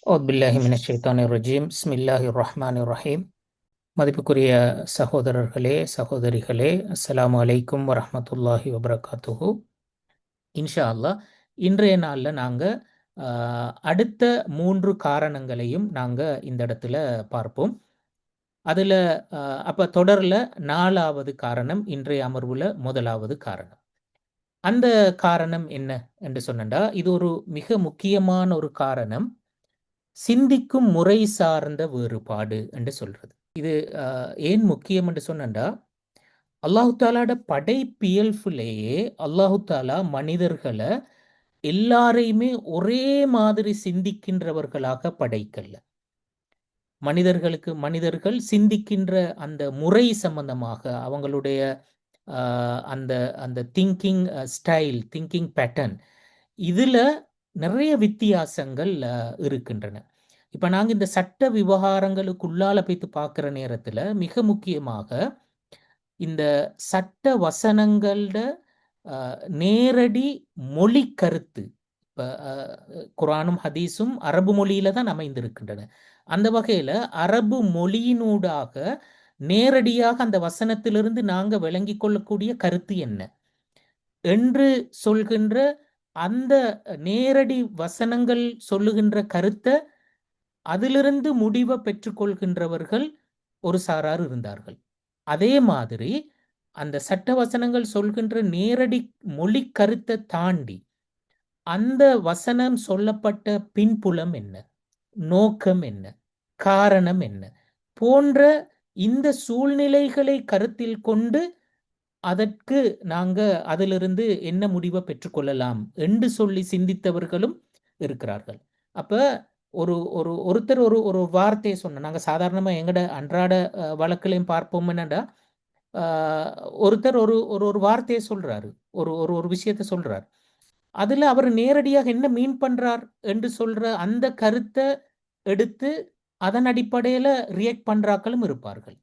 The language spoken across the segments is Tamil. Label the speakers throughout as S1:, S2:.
S1: அவுதுபில்லாஹி மினஷ் ரஜீம் பிஸ்மில்லாஹிர் ரஹ்மானிர் ரஹீம். மதிப்புக்குரிய சகோதரர்களே சகோதரிகளே, அஸ்ஸலாமு அலைக்கும் வரஹ்மத்துல்லாஹி வபரகாத்துஹு. இன்ஷா அல்லாஹ் இன்றைய நாளில் நாங்கள் அடுத்த 3 காரணங்களையும் நாங்கள் இந்த இடத்துல பார்ப்போம். அதில் அப்போ தொடரில் 4வது காரணம் இன்றைய அமர்வில் முதலாவது காரணம். அந்த காரணம் என்ன என்று சொன்னண்டா, இது ஒரு மிக முக்கியமான ஒரு காரணம், சிந்திக்கும் முறை சார்ந்த வேறுபாடு என்று சொல்றது. இது ஏன் முக்கியம் என்று சொன்னண்டா, அல்லாஹு தாலாட படைப்பியல்புலேயே அல்லாஹு தாலா மனிதர்களை எல்லாரையுமே ஒரே மாதிரி சிந்திக்கின்றவர்களாக படைக்கல்ல. மனிதர்கள் சிந்திக்கின்ற அந்த முறை சம்பந்தமாக அவங்களுடைய அந்த அந்த திங்கிங் ஸ்டைல், திங்கிங் பேட்டர்ன், இதில் நிறைய வித்தியாசங்கள் இருக்கின்றன. இப்போ நாங்கள் இந்த சட்ட விவகாரங்களுக்குள்ளால போய்த்து பார்க்குற நேரத்தில் மிக முக்கியமாக இந்த சட்ட வசனங்களோட நேரடி மொழி கருத்து, இப்போ குரானும் ஹதீஸும் அரபு மொழியில தான் அமைந்திருக்கின்றன. அந்த வகையில் அரபு மொழியினூடாக நேரடியாக அந்த வசனத்திலிருந்து நாங்கள் விளங்கி கொள்ளக்கூடிய கருத்து என்ன என்று சொல்கின்ற அந்த நேரடி வசனங்கள் சொல்லுகின்ற கருத்தை அதிலிருந்து முடிவை பெற்றுக்கொள்கின்றவர்கள் ஒரு சாரார் இருந்தார்கள். அதே மாதிரி அந்த சட்ட வசனங்கள் சொல்கின்ற நேரடி மொழி கருத்தை தாண்டி அந்த வசனம் சொல்லப்பட்ட பின்புலம் என்ன, நோக்கம் என்ன, காரணம் என்ன போன்ற இந்த சூழ்நிலைகளை கருத்தில் கொண்டு அதற்கு நாங்கள் அதிலிருந்து என்ன முடிவை பெற்றுக்கொள்ளலாம் என்று சொல்லி சிந்தித்தவர்களும் இருக்கிறார்கள். அப்போ ஒருத்தர் ஒரு வார்த்தையை சொன்ன, நாங்கள் சாதாரணமாக எங்கட அன்றாட வழக்கிலையும் பார்ப்போம். என்னடா, ஒருத்தர் ஒரு வார்த்தையை சொல்றாரு, ஒரு ஒரு விஷயத்தை சொல்றார், அதில் அவர் நேரடியாக என்ன மீன் பண்றார் என்று சொல்ற அந்த கருத்தை எடுத்து அதன் அடிப்படையில் ரியாக்ட் பண்றாக்களும் இருப்பார்கள்.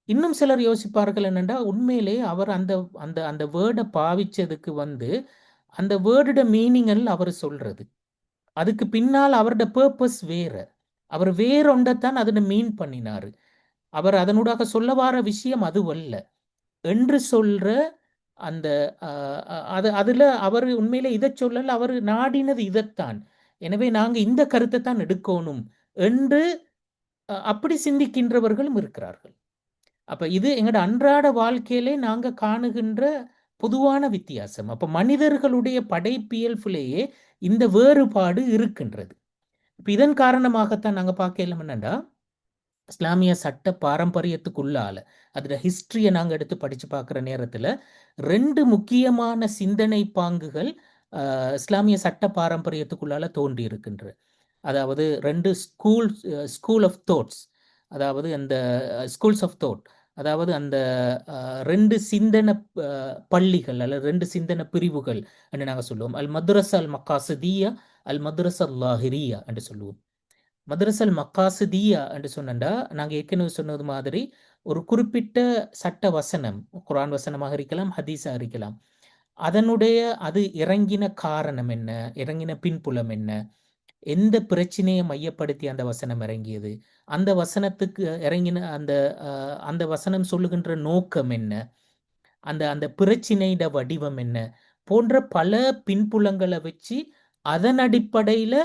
S1: இன்னும் சிலர் யோசிப்பார்கள் என்னென்னா, உண்மையிலே அவர் அந்த அந்த அந்த வேர்டை பாவிச்சதுக்கு அந்த வேர்டோட மீனிங் அவர் சொல்றது, அதுக்கு பின்னால் அவரோட பர்பஸ் வேற, அவர் வேறொண்டைத்தான் அதனை மீன் பண்ணினாரு, அவர் அதனூடாக சொல்ல வார விஷயம் அதுவல்ல என்று சொல்ற அந்த அதுல அவர் உண்மையிலே இதை சொல்லல, அவர் நாடினது இதைத்தான், எனவே நாங்க இந்த கருத்தை தான் எடுக்கணும் என்று அப்படி சிந்திக்கின்றவர்களும் இருக்கிறார்கள். அப்ப இது எங்களோட அன்றாட வாழ்க்கையிலே நாங்க காணுகின்ற பொதுவான வித்தியாசம். அப்ப மனிதர்களுடைய படைப்பியல்புலேயே இந்த வேறுபாடு இருக்கின்றது. இப்ப இதன் காரணமாகத்தான் நாங்க பார்க்கலாம் என்னண்டா, இஸ்லாமிய சட்ட பாரம்பரியத்துக்குள்ளால அதோட ஹிஸ்டரியை நாங்கள் எடுத்து படித்து பார்க்குற நேரத்தில் 2 முக்கியமான சிந்தனை பாங்குகள் இஸ்லாமிய சட்ட பாரம்பரியத்துக்குள்ளால தோன்றி இருக்கின்ற. அதாவது 2 ஸ்கூல் ஆஃப் தோட்ஸ், அதாவது அந்த ஸ்கூல்ஸ் ஆஃப் தோட், அதாவது அந்த 2 சிந்தனை பள்ளிகள் அல்லது 2 சிந்தனை பிரிவுகள் என்று நாங்கள் சொல்லுவோம். அல் மத்ரஸா அல் மக்காசிதியா, அல் மத்ரஸா அல் லாஹிரியா என்று சொல்லுவோம். மதரசல் மக்காசிதியா என்று சொன்னா, நாங்கள் ஏற்கனவே சொன்னது மாதிரி ஒரு குறிப்பிட்ட சட்ட வசனம், குரான் வசனமாக இருக்கலாம், ஹதீஸாக இருக்கலாம், அதனுடைய அது இறங்கின காரணம் என்ன, இறங்கின பின்புலம் என்ன, எந்த பிரச்சனையை மையப்படுத்தி அந்த வசனம் இறங்கியது, அந்த வசனத்துக்கு இறங்கின அந்த வசனம் சொல்லுகின்ற நோக்கம் என்ன, அந்த அந்த பிரச்சினையோட வடிவம் என்ன போன்ற பல பின்புலங்களை வச்சு அதன் அடிப்படையில்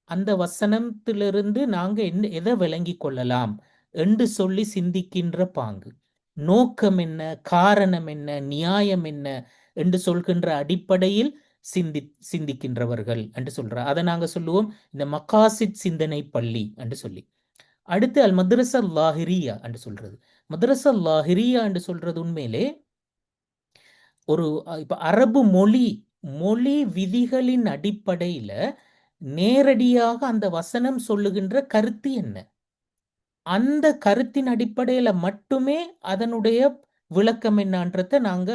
S1: அந்த வசனத்திலிருந்து நாங்க எதை விளங்கி கொள்ளலாம் என்று சொல்லி சிந்திக்கின்ற பாங்கு, நோக்கம் என்ன, காரணம் என்ன, நியாயம் என்ன என்று சொல்கின்ற அடிப்படையில் சிந்திக்கின்றவர்கள் என்று சொல்றார். அதை நாங்க சொல்லுவோம் இந்த மக்காசித் சிந்தனை பள்ளி என்று சொல்லி. அடுத்து அல் மத்ரஸா லாஹிரியா என்று சொல்றது. மத்ரஸா லாஹிரியா என்று சொல்றது உண்மையிலே ஒரு இப்ப அரபு மொழி விதிகளின் அடிப்படையில நேரடியாக அந்த வசனம் சொல்லுகின்ற கருத்து என்ன, அந்த கருத்தின் அடிப்படையில மட்டுமே அதனுடைய விளக்கம் என்னன்றதை நாங்க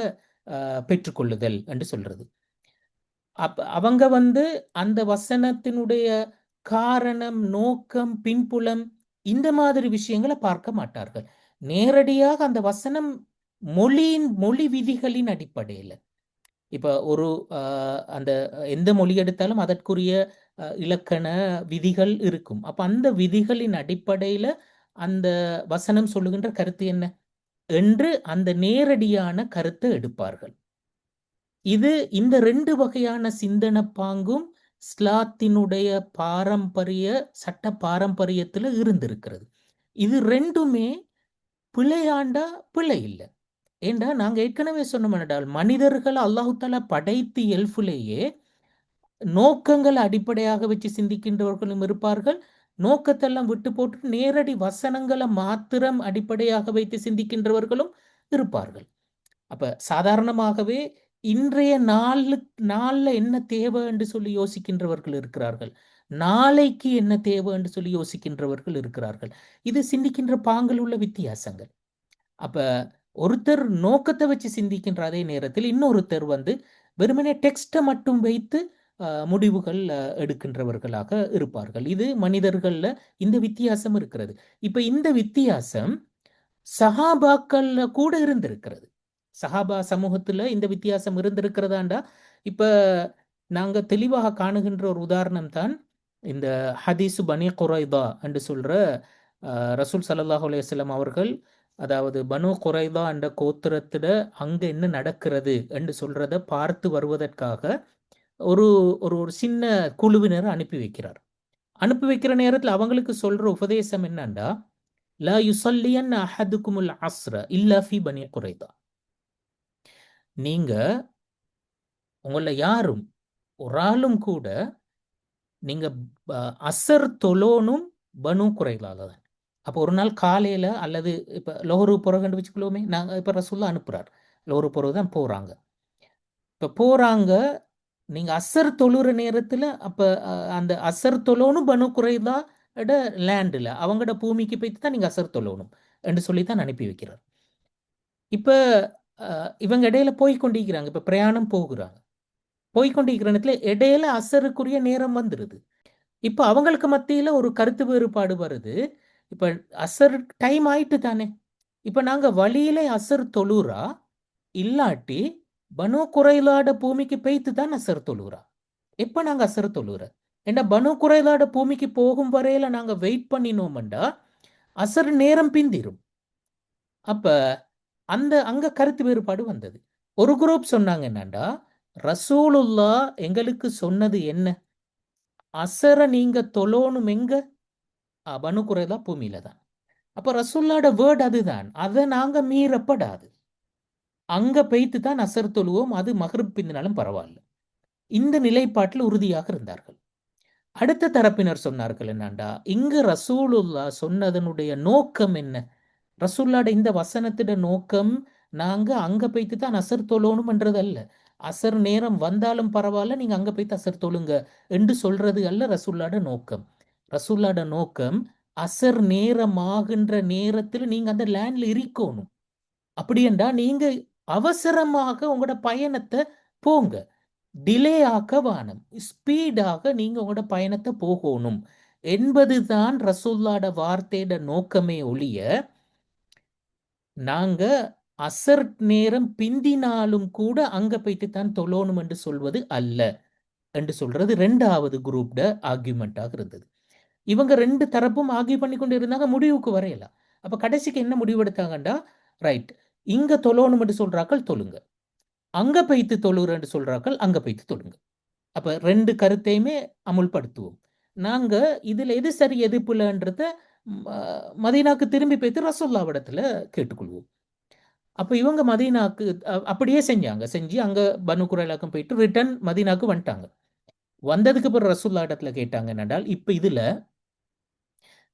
S1: பெற்றுக்கொள்ளுதல் என்று சொல்றது. அவங்க அந்த வசனத்தினுடைய காரணம், நோக்கம், பின்புலம் இந்த மாதிரி விஷயங்களை பார்க்க மாட்டார்கள். நேரடியாக அந்த வசனம் மொழி விதிகளின் அடிப்படையில், இப்ப அந்த எந்த மொழி எடுத்தாலும் அதற்குரிய இலக்கண விதிகள் இருக்கும். அப்ப அந்த விதிகளின் அடிப்படையில அந்த வசனம் சொல்லுகின்ற கருத்து என்ன என்று அந்த நேரடியான கருத்தை எடுப்பார்கள். இந்த ரெண்டு வகையான சிந்தனை பாங்கும் இஸ்லாத்தினுடைய பாரம்பரிய சட்ட பாரம்பரியத்துல இருந்திருக்கிறது. இது ரெண்டுமே பிழையாண்டா பிழை இல்லை. ஏண்டா நாங்க ஏற்கனவே சொன்னோம் என்றால் மனிதர்கள் அல்லாஹு தாலா படைத்து எல்ஃபுலேயே நோக்கங்களை அடிப்படையாக வச்சு சிந்திக்கின்றவர்களும் இருப்பார்கள். நோக்கத்தெல்லாம் விட்டு போட்டு நேரடி வசனங்களை மாத்திரம் அடிப்படையாக வைத்து சிந்திக்கின்றவர்களும் இருப்பார்கள். அப்ப சாதாரணமாகவே இன்றைய நாள்ல என்ன தேவை என்று சொல்லி யோசிக்கின்றவர்கள் இருக்கிறார்கள். நாளைக்கு என்ன தேவை என்று சொல்லி யோசிக்கின்றவர்கள் இருக்கிறார்கள். இது சிந்திக்கின்ற பாங்கில் உள்ள வித்தியாசங்கள். அப்ப ஒருத்தர் நோக்கத்தை வச்சு சிந்திக்கின்ற அதே நேரத்தில் இன்னொருத்தர் வெறுமனே டெக்ஸ்ட்டை மட்டும் வைத்து முடிவுகள் எடுக்கின்றவர்களாக இருப்பார்கள். இது மனிதர்கள்ல இந்த வித்தியாசம் இருக்கிறது. இப்ப இந்த வித்தியாசம் சஹாபாக்கள்ல கூட இருந்திருக்கிறது. சஹாபா சமூகத்துல இந்த வித்தியாசம் இருந்திருக்கிறதாண்டா இப்ப நாங்க தெளிவாக காணுகின்ற ஒரு உதாரணம் தான் இந்த ஹதீசு பனி குரைதா என்று சொல்ற ரசூல் ஸல்லல்லாஹு அலைஹி வஸல்லம் அவர்கள், அதாவது பனு குரைதா என்ற கோத்திரத்துல அங்க என்ன நடக்கிறது என்று சொல்றத பார்த்து வருவதற்காக ஒரு ஒரு ஒரு சின்ன குழுவினரை அனுப்பி வைக்கிறார். அனுப்பி வைக்கிற நேரத்தில் அவங்களுக்கு சொல்ற உபதேசம் என்னண்டா, லா யுசல்லியன் அஹதுக்குமுல் அஸ்ர இல்லா ஃபி பனி குரைதா. நீங்க உங்கள யாரும் ஒரு ஆளும் கூட நீங்க அசர் தொலோனும் பனு குறைலால தான். அப்போ ஒரு நாள் காலையில அல்லது இப்ப லோஹரு புறவு கண்டுபிடிச்சுக்கலாமே. நாங்க இப்ப ரசூல்லா அனுப்புறார், லோஹரு புறவு தான் போறாங்க. இப்ப போறாங்க, நீங்க அசர் தொழுற நேரத்துல அப்ப அந்த அசர் தொலோனும் பனு குறைதா லேண்ட்ல அவங்களோட பூமிக்கு போய்த்து தான் நீங்க அசர் தொழணும் என்று சொல்லித்தான் அனுப்பி வைக்கிறார். இப்ப இவங்க இடையில போய் கொண்டிருக்கிறாங்க. இப்ப பிரயாணம் போகிறாங்க. போய்கொண்டிருக்கிற இடத்துல இடையில அசருக்குரிய நேரம் வந்துடுது. இப்ப அவங்களுக்கு மத்தியில ஒரு கருத்து வேறுபாடு வருது. இப்ப அசர் டைம் ஆயிட்டு தானே, இப்ப நாங்க வழியில அசர் தொழுறா இல்லாட்டி பனு குறைலாட பூமிக்கு பெய்த்து தான் அசர் தொழுறா. எப்ப நாங்க அசர் தொழுற ஏண்டா பனு குறைலாட பூமிக்கு போகும் வரையில நாங்க வெயிட் பண்ணினோம்டா அசர் நேரம் பிந்திரும். அப்ப அங்க கருத்து வேறுபாடு வந்தது. ஒரு குரூப் சொன்னாங்க என்னண்டா, ரசூலுல்லா எங்களுக்கு சொன்னது என்ன, அசர நீங்க தொழணும் எங்க, பனு குறைலா பூமியில தான். அப்ப ரசூல்லாட வேர்ட் அதுதான், அதை நாங்க மீறப்படாது. அங்க பெய்த்து தான் அசர் தொழுவோம், அது மஹ்ரிப் பிந்தினாலும் பரவாயில்ல. இந்த நிலைப்பாட்டில் உறுதியாக இருந்தார்கள். அடுத்த தரப்பினர் சொன்னார்கள் என்னண்டா, இங்க ரசூலுல்லா சொன்னதனுடைய நோக்கம் என்ன, ரசூல்லாட இந்த வசனத்திட நோக்கம் நாங்க அங்க போய்த்து தான் அசர் தொழணும்ன்றது அல்ல. அசர் நேரம் வந்தாலும் பரவாயில்ல, நீங்க அங்க போய்த்து அசர் தொழுங்க என்று சொல்றது அல்ல ரசூல்லாட நோக்கம். ரசூல்லாட நோக்கம் அசர் நேரம் ஆகின்ற நேரத்தில் நீங்க அந்த லேண்ட்ல இருக்கணும். அப்படி என்றா நீங்க அவசரமாக உங்களோட பயணத்தை போங்க, டிலே ஆக்க வானம், ஸ்பீடாக நீங்க உங்களோட பயணத்தை போகணும் என்பதுதான் ரசூல்லாட வார்த்தையோட நோக்கமே ஒழிய நாங்க அசர் நேரம் பிந்தினாலும் கூட அங்க போய்த்து தான் தொழணும் என்று சொல்வது அல்ல என்று சொல்றது ரெண்டாவது குரூப்ட ஆர்கியூமெண்டாக இருந்தது. இவங்க ரெண்டு தரப்பும் ஆர்கியூ பண்ணி கொண்டு இருந்தாங்க, முடிவுக்கு வரையல. அப்ப கடைசிக்கு என்ன முடிவெடுத்தாங்கண்டா, ரைட், இங்க தொழணும் என்று சொல்றாக்கள் தொழுங்க, அங்க போய்த்து தொழுறன்னு சொல்றாக்கள் அங்க போய்த்து தொழுங்க. அப்ப ரெண்டு கருத்தையுமே அமுல்படுத்துவோம். நாங்க இதுல எது சரி எது பிள்ளைன்றத மதீனாக்கு திரும்பி போய்த்து ரசூல்லாவிடத்துல கேட்டுக்கொள்வோம். அப்ப இவங்க மதீனாக்கு அப்படியே செஞ்சு அங்க பனு குறைலாக்கும் போயிட்டு ரிட்டர்ன் மதீனாக்கு வந்துட்டாங்க. வந்ததுக்கு பிறகு ரசூல்லா இடத்துல கேட்டாங்க என்னடால், இப்ப இதுல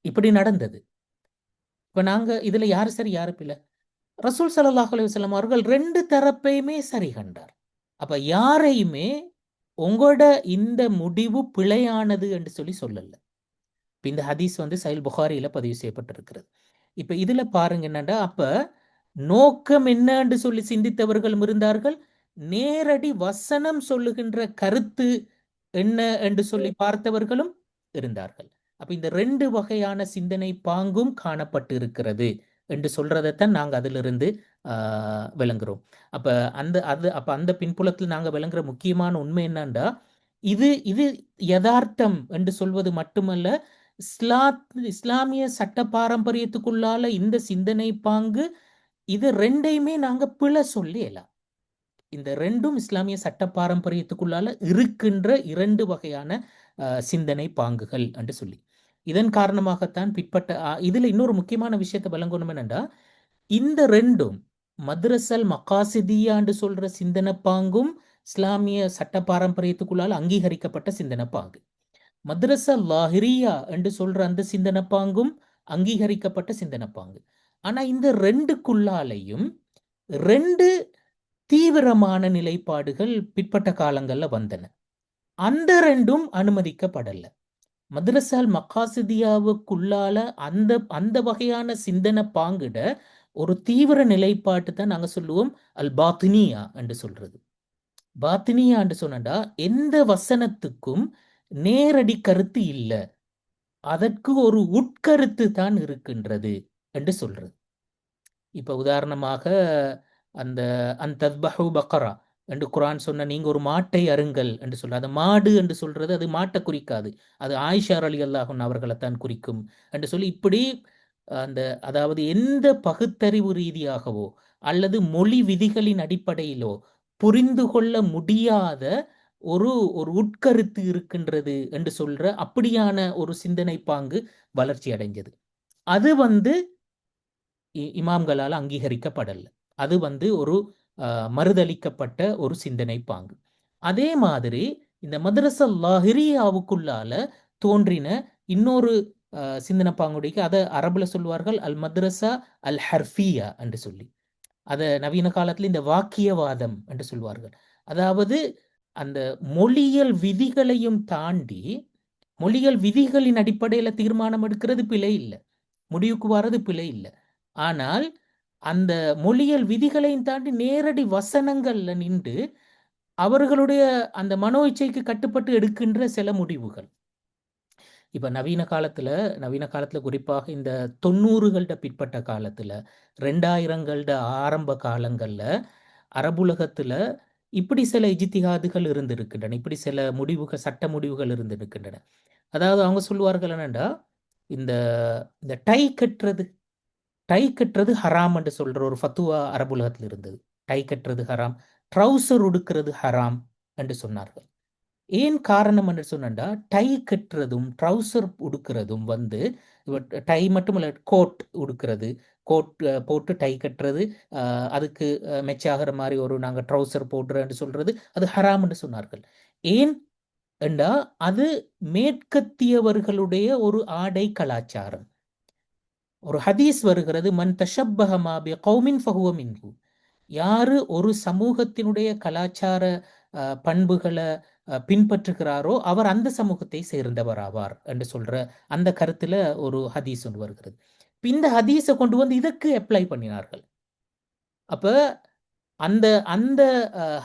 S1: இப்படி நடந்தது, இப்ப நாங்க இதுல யாரு சரி யாரு பிள்ளை? ரசூல் ஸல்லல்லாஹு அலைஹி வஸல்லம் அவர்கள் ரெண்டு தரப்பையுமே சரி கண்டார். அப்ப யாரையுமே உங்களோட இந்த முடிவு பிழையானது என்று சொல்லி சொல்லல. இந்த ஹதீஸ் சஹீஹ் புகாரியில பதிவு செய்யப்பட்டிருக்கிறது. இப்ப இதுல பாருங்க என்னடா, அப்ப நோக்கம் என்ன என்று சொல்லி சிந்தித்தவர்களும் இருந்தார்கள், நேரடி வசனம் சொல்லுகின்ற கருத்து என்ன என்று சொல்லி பார்த்தவர்களும் இருந்தார்கள். அப்ப இந்த ரெண்டு வகையான சிந்தனை பாங்கும் காணப்பட்டு இருக்கிறது என்று சொல்றதைத்தான் நாங்க அதிலிருந்து விளங்குறோம். அப்ப அந்த பின்புலத்தில் நாங்க விளங்குற முக்கியமான உண்மை என்னண்டா, இது இது யதார்த்தம் என்று சொல்வது மட்டுமல்ல, இஸ்லா இஸ்லாமிய சட்ட பாரம்பரியத்துக்குள்ளால இந்த சிந்தனை பாங்கு, இது ரெண்டையுமே நாங்க பிழை சொல்லலாம். இந்த ரெண்டும் இஸ்லாமிய சட்ட பாரம்பரியத்துக்குள்ளால இருக்கின்ற இரண்டு வகையான சிந்தனை பாங்குகள் என்று சொல்லி, இதன் காரணமாகத்தான் பிற்பட்ட இதுல இன்னொரு முக்கியமான விஷயத்தை விளங்கணும் என்னண்டா, இந்த ரெண்டும் மദ്രസல் மகாசிதியா என்று சொல்ற சிந்தனை பாங்கும் இஸ்லாமிய சட்ட பாரம்பரியத்துக்குள்ளால அங்கீகரிக்கப்பட்ட சிந்தனை பாங்கு. மദ്രസ லாஹிரியா என்று சொல்ற அந்த சிந்தனை பாங்கும் அங்கீகரிக்கப்பட்ட சிந்தனை பாங்கு. ஆனா இந்த ரெண்டுக்குள்ளாலையும் ரெண்டு தீவிரமான நிலைப்பாடுகள் பிற்பட்ட காலங்கள்ல வந்தன. அந்த ரெண்டும் அனுமதிக்கப்படல. மദ്രസல் மகாசிதியாவுக்குள்ளால அந்த அந்த வகையான சிந்தனை பாங்கிட ஒரு தீவிர நிலைப்பாட்டு தான் நாங்க சொல்லுவோம் அல் பாத்தினியா என்று சொல்றது. பாத்தினியா என்று சொன்னா எந்த வசனத்துக்கும் நேரடி கருத்து இல்லை, அதற்கு ஒரு உட்கருத்து தான் இருக்கின்றது என்று சொல்றது. இப்ப உதாரணமாக அந்த அந்தத்பஹு பக்கரா என்று குரான் சொன்ன, நீங்க ஒரு மாட்டை அருங்கள் என்று சொல்ற, அது மாடு என்று சொல்றது அது மாட்டை குறிக்காது, அது ஆயிஷா ரலியல்லாஹு அன்ஹா அவர்களைத்தான் குறிக்கும் என்று சொல்லி, இப்படி அந்த அதாவது எந்த பகுத்தறிவு ரீதியாகவோ அல்லது மொழி விதிகளின் அடிப்படையிலோ புரிந்து கொள்ள முடியாத ஒரு ஒரு உட்கருத்து இருக்கின்றது என்று சொல்ற அப்படியான ஒரு சிந்தனை பாங்கு வளர்ச்சி அடைஞ்சது. அது இமாம்களால் அங்கீகரிக்கப்படல. அது ஒரு மறுதளிக்கப்பட்ட ஒரு சிந்தனை பாங்கு. அதே மாதிரி இந்த மദ്രസ லாஹிரியாவுக்குள்ளால தோன்றின இன்னொரு சிந்தனை பாங்குடைய, அதை அரபுல சொல்வார்கள் அல் மദ്രസா அல் ஹர்ஃபியா என்று சொல்லி. அதை நவீன காலத்தில் இந்த வாக்கியவாதம் என்று சொல்வார்கள். அதாவது அந்த மொழியியல் விதிகளையும் தாண்டி, மொழியியல் விதிகளின் அடிப்படையில் தீர்மானம் எடுக்கிறது பிழை இல்லை, முடிவுக்கு வர்றது பிழை இல்லை. ஆனால் அந்த மொழியியல் விதிகளையும் தாண்டி நேரடி வசனங்கள்ல நின்று அவர்களுடைய அந்த மனோ இச்சைக்கு கட்டுப்பட்டு எடுக்கின்ற சில முடிவுகள். இப்ப நவீன காலத்துல குறிப்பாக இந்த 90கள பிற்பட்ட காலத்துல 2000கள ஆரம்ப காலங்கள்ல அரபுலகத்துல இப்படி சில இஜ்திஹாதுகள் இருந்திருக்கின்றன, இப்படி சில முடிவுகள், சட்ட முடிவுகள் இருந்திருக்கின்றன. அதாவது அவங்க சொல்லுவார்கள் என்னண்டா, இந்த இந்த டை கட்டுறது ஹராம் என்று சொல்ற ஒரு ஃபத்துவா அரபுலகத்தில் இருந்தது. டை கட்டுறது ஹராம், ட்ரௌசர் உடுக்கிறது ஹராம் என்று சொன்னார்கள். ஏன் காரணம் என்று சொன்னா, டை கட்டுறதும் ட்ரௌசர் உடுக்கிறதும் டை மட்டுமல்ல, கோட் உடுக்கிறது, கோட் போட்டு டை கட்டுறது, அதுக்கு மெச்சாகிற மாதிரி ஒரு நாங்க ட்ரௌசர் போடுறேன்னு சொல்றது அது ஹராம் என்று சொன்னார்கள். ஏன் என்றா அது மேற்கத்தியவர்களுடைய ஒரு ஆடை கலாச்சாரம். ஒரு ஹதீஸ் வருகிறது, மன் தஷப்பஹ மா பி கௌமின் ஃபஹுவ மின்ஹு. யாரு ஒரு சமூகத்தினுடைய கலாச்சார பண்புகளை பின்பற்றுகிறாரோ அவர் அந்த சமூகத்தை சேர்ந்தவர் ஆவார் என்று சொல்ற அந்த கருத்துல ஒரு ஹதீஸ் ஒன்று வருகிறது. இந்த ஹதீஸை கொண்டு வந்து இதற்கு அப்ளை பண்ணினார்கள். அப்ப அந்த அந்த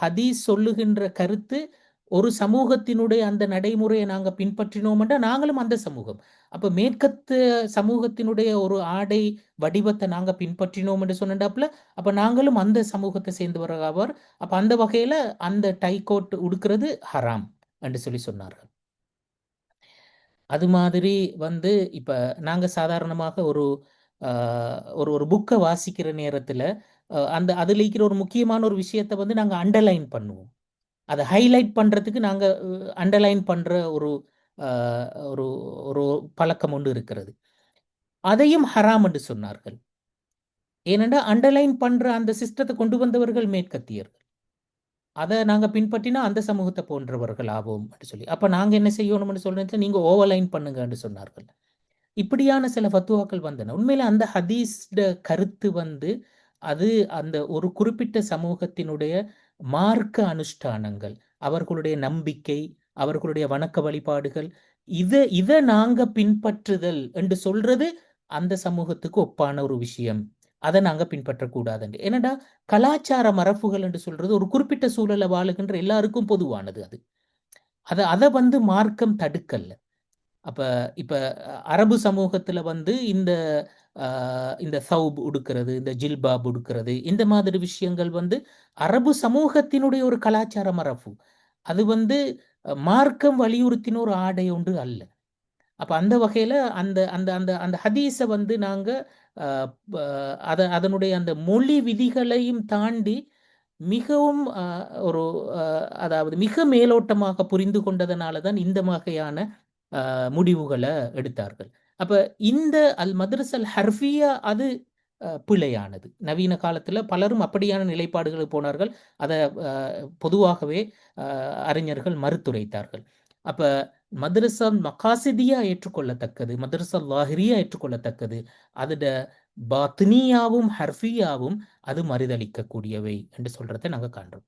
S1: ஹதீஸ் சொல்லுகின்ற கருத்து, ஒரு சமூகத்தினுடைய அந்த நடைமுறையை நாங்க பின்பற்றினோம்னா நாங்களும் அந்த சமூகம். அப்ப மேற்கத்து சமூகத்தினுடைய ஒரு ஆடை வடிவத்தை நாங்க பின்பற்றினோம் என்று சொன்னாப்புல, அப்ப நாங்களும் அந்த சமூகத்தை சேர்ந்தவராவர். அப்ப அந்த வகையில அந்த டை கோட் உடுக்கிறது ஹராம் என்று சொல்லி சொன்னார்கள். அது மாதிரி இப்ப நாங்க சாதாரணமாக ஒரு ஒரு புக்கை வாசிக்கிற நேரத்துல அந்த அதுல இருக்கிற ஒரு முக்கியமான ஒரு விஷயத்தை நாங்க அண்டர்லைன் பண்ணுவோம். அதை ஹைலைட் பண்றதுக்கு நாங்க அண்டர்லைன் பண்ற ஒரு ஒரு ஒரு பழக்கம் ஒன்று இருக்கிறது. அதையும் ஹராம் என்று சொன்னார்கள். ஏனென்றா அண்டர்லைன் பண்ற அந்த சிஸ்டத்தை கொண்டு வந்தவர்கள் மேற்கத்தியர்கள். அதை நாங்க பின்பற்றினா அந்த சமூகத்தை போன்றவர்கள் ஆவோம் என்று சொல்லி, அப்ப நாங்க என்ன செய்யணும்னு சொல்றது, நீங்க ஓவர்லைன் பண்ணுங்க என்று சொன்னார்கள். இப்படியான சில ஃபத்துவாக்கள் வந்தன. உண்மையில அந்த ஹதீஸ் கருத்து அது அந்த ஒரு குறிப்பிட்ட சமூகத்தினுடைய மார்க்க அனுஷ்டானங்கள், அவர்களுடைய நம்பிக்கை, அவர்களுடைய வணக்க வழிபாடுகள், இதை நாங்க பின்பற்றுதல் என்று சொல்றது அந்த சமூகத்துக்கு ஒப்பான ஒரு விஷயம். அதை நாங்க பின்பற்றக்கூடாது. ஏனடா கலாச்சார மரபுகள் என்று சொல்றது ஒரு குறிப்பிட்ட சூழலை வாழுகின்ற எல்லாருக்கும் பொதுவானது. அதை மார்க்கம் தடுக்கல்ல. அப்ப இப்ப அரபு சமூகத்துல இந்த இந்த சௌப் உடுக்கிறது, இந்த ஜில்பாப் உடுக்கிறது, இந்த மாதிரி விஷயங்கள் அரபு சமூகத்தினுடைய ஒரு கலாச்சார மரபு. அது மார்க்கம் வலியுறுத்தின ஒரு ஆடை ஒன்று அல்ல. அப்ப அந்த வகையில அந்த அந்த அந்த அந்த ஹதீஸை வந்து நாங்க அதனுடைய அந்த மொழி விதிகளையும் தாண்டி மிகவும் ஒரு அதாவது மிக மேலோட்டமாக புரிந்து கொண்டதனால தான் இந்த வகையான முடிவுகளை எடுத்தார்கள். அப்ப இந்த அல் மதரஸ் அல் ஹர்ஃபியா அது பிழையானது. நவீன காலத்துல பலரும் அப்படியான நிலைப்பாடுகளுக்கு போனார்கள். அதை பொதுவாகவே அறிஞர்கள் மறுத்துரைத்தார்கள். அப்ப மதரசா மகாசிதியா ஏற்றுக்கொள்ளத்தக்கது, மதரசா லாஹிரியா ஏற்றுக்கொள்ளத்தக்கது, அதோட பாத்னியாவும் ஹர்ஃபியாவும் அது மறுதளிக்கக்கூடியவை என்று சொல்றதை நாங்க காண்றோம்.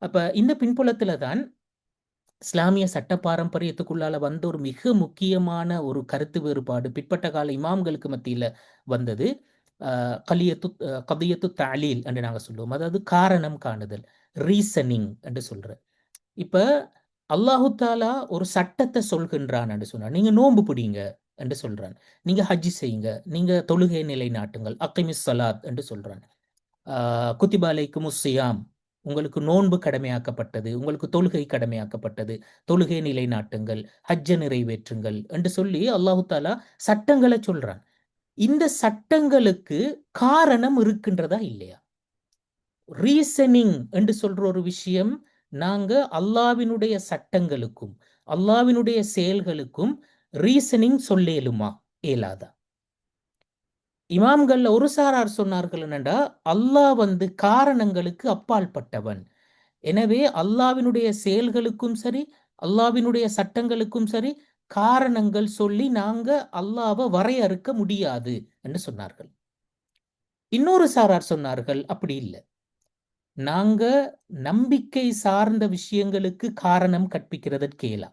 S1: அப்ப இந்த பின்புலத்துல தான் இஸ்லாமிய சட்ட பாரம்பரியத்துக்குள்ளால வந்த ஒரு மிக முக்கியமான ஒரு கருத்து வேறுபாடு பிற்பட்ட கால இமாம்களுக்கு மத்தியில வந்தது. கதியத்து தாலீல் என்று நாங்க சொல்லுவோம். அதாவது காரணம் காணுதல், ரீசனிங் என்று சொல்ற. இப்ப அல்லாஹு தாலா ஒரு சட்டத்தை சொல்கின்றான் என்று சொன்னான். நீங்க நோன்பு பிடிங்க என்று சொல்றான், நீங்க ஹஜ்ஜி செய்யுங்க, நீங்க தொழுகை நிலைநாட்டுங்கள், அக்கிமிஸ் சலாத் என்று சொல்றான். குத்திபா அலைக்குமுஸ் சியாம், உங்களுக்கு நோன்பு கடமையாக்கப்பட்டது, உங்களுக்கு தொழுகை கடமையாக்கப்பட்டது, தொழுகை நிலைநாட்டுங்கள், ஹஜ்ஜை நிறைவேற்றுங்கள் என்று சொல்லி அல்லாஹு தாலா சட்டங்களை சொல்றான். இந்த சட்டங்களுக்கு காரணம் இருக்கின்றதா இல்லையா? ரீசனிங் என்று சொல்ற ஒரு விஷயம் நாங்க அல்லாவினுடைய சட்டங்களுக்கும் அல்லாவினுடைய செயல்களுக்கும் ரீசனிங் சொல்லேலுமா? இயலாதா? இமாம்கள்ல ஒரு சாரார் சொன்னார்கள் என்னண்டா, அல்லாஹ் வந்து காரணங்களுக்கு அப்பால் பட்டவன், எனவே அல்லாவினுடைய செயல்களுக்கும் சரி அல்லாவினுடைய சட்டங்களுக்கும் சரி காரணங்கள் சொல்லி நாங்க அல்லாவை வரையறுக்க முடியாது என்று சொன்னார்கள். இன்னொரு சாரார் சொன்னார்கள், அப்படி இல்லை, நாங்க நம்பிக்கை சார்ந்த விஷயங்களுக்கு காரணம் கற்பிக்கிறதற்கு இயலா,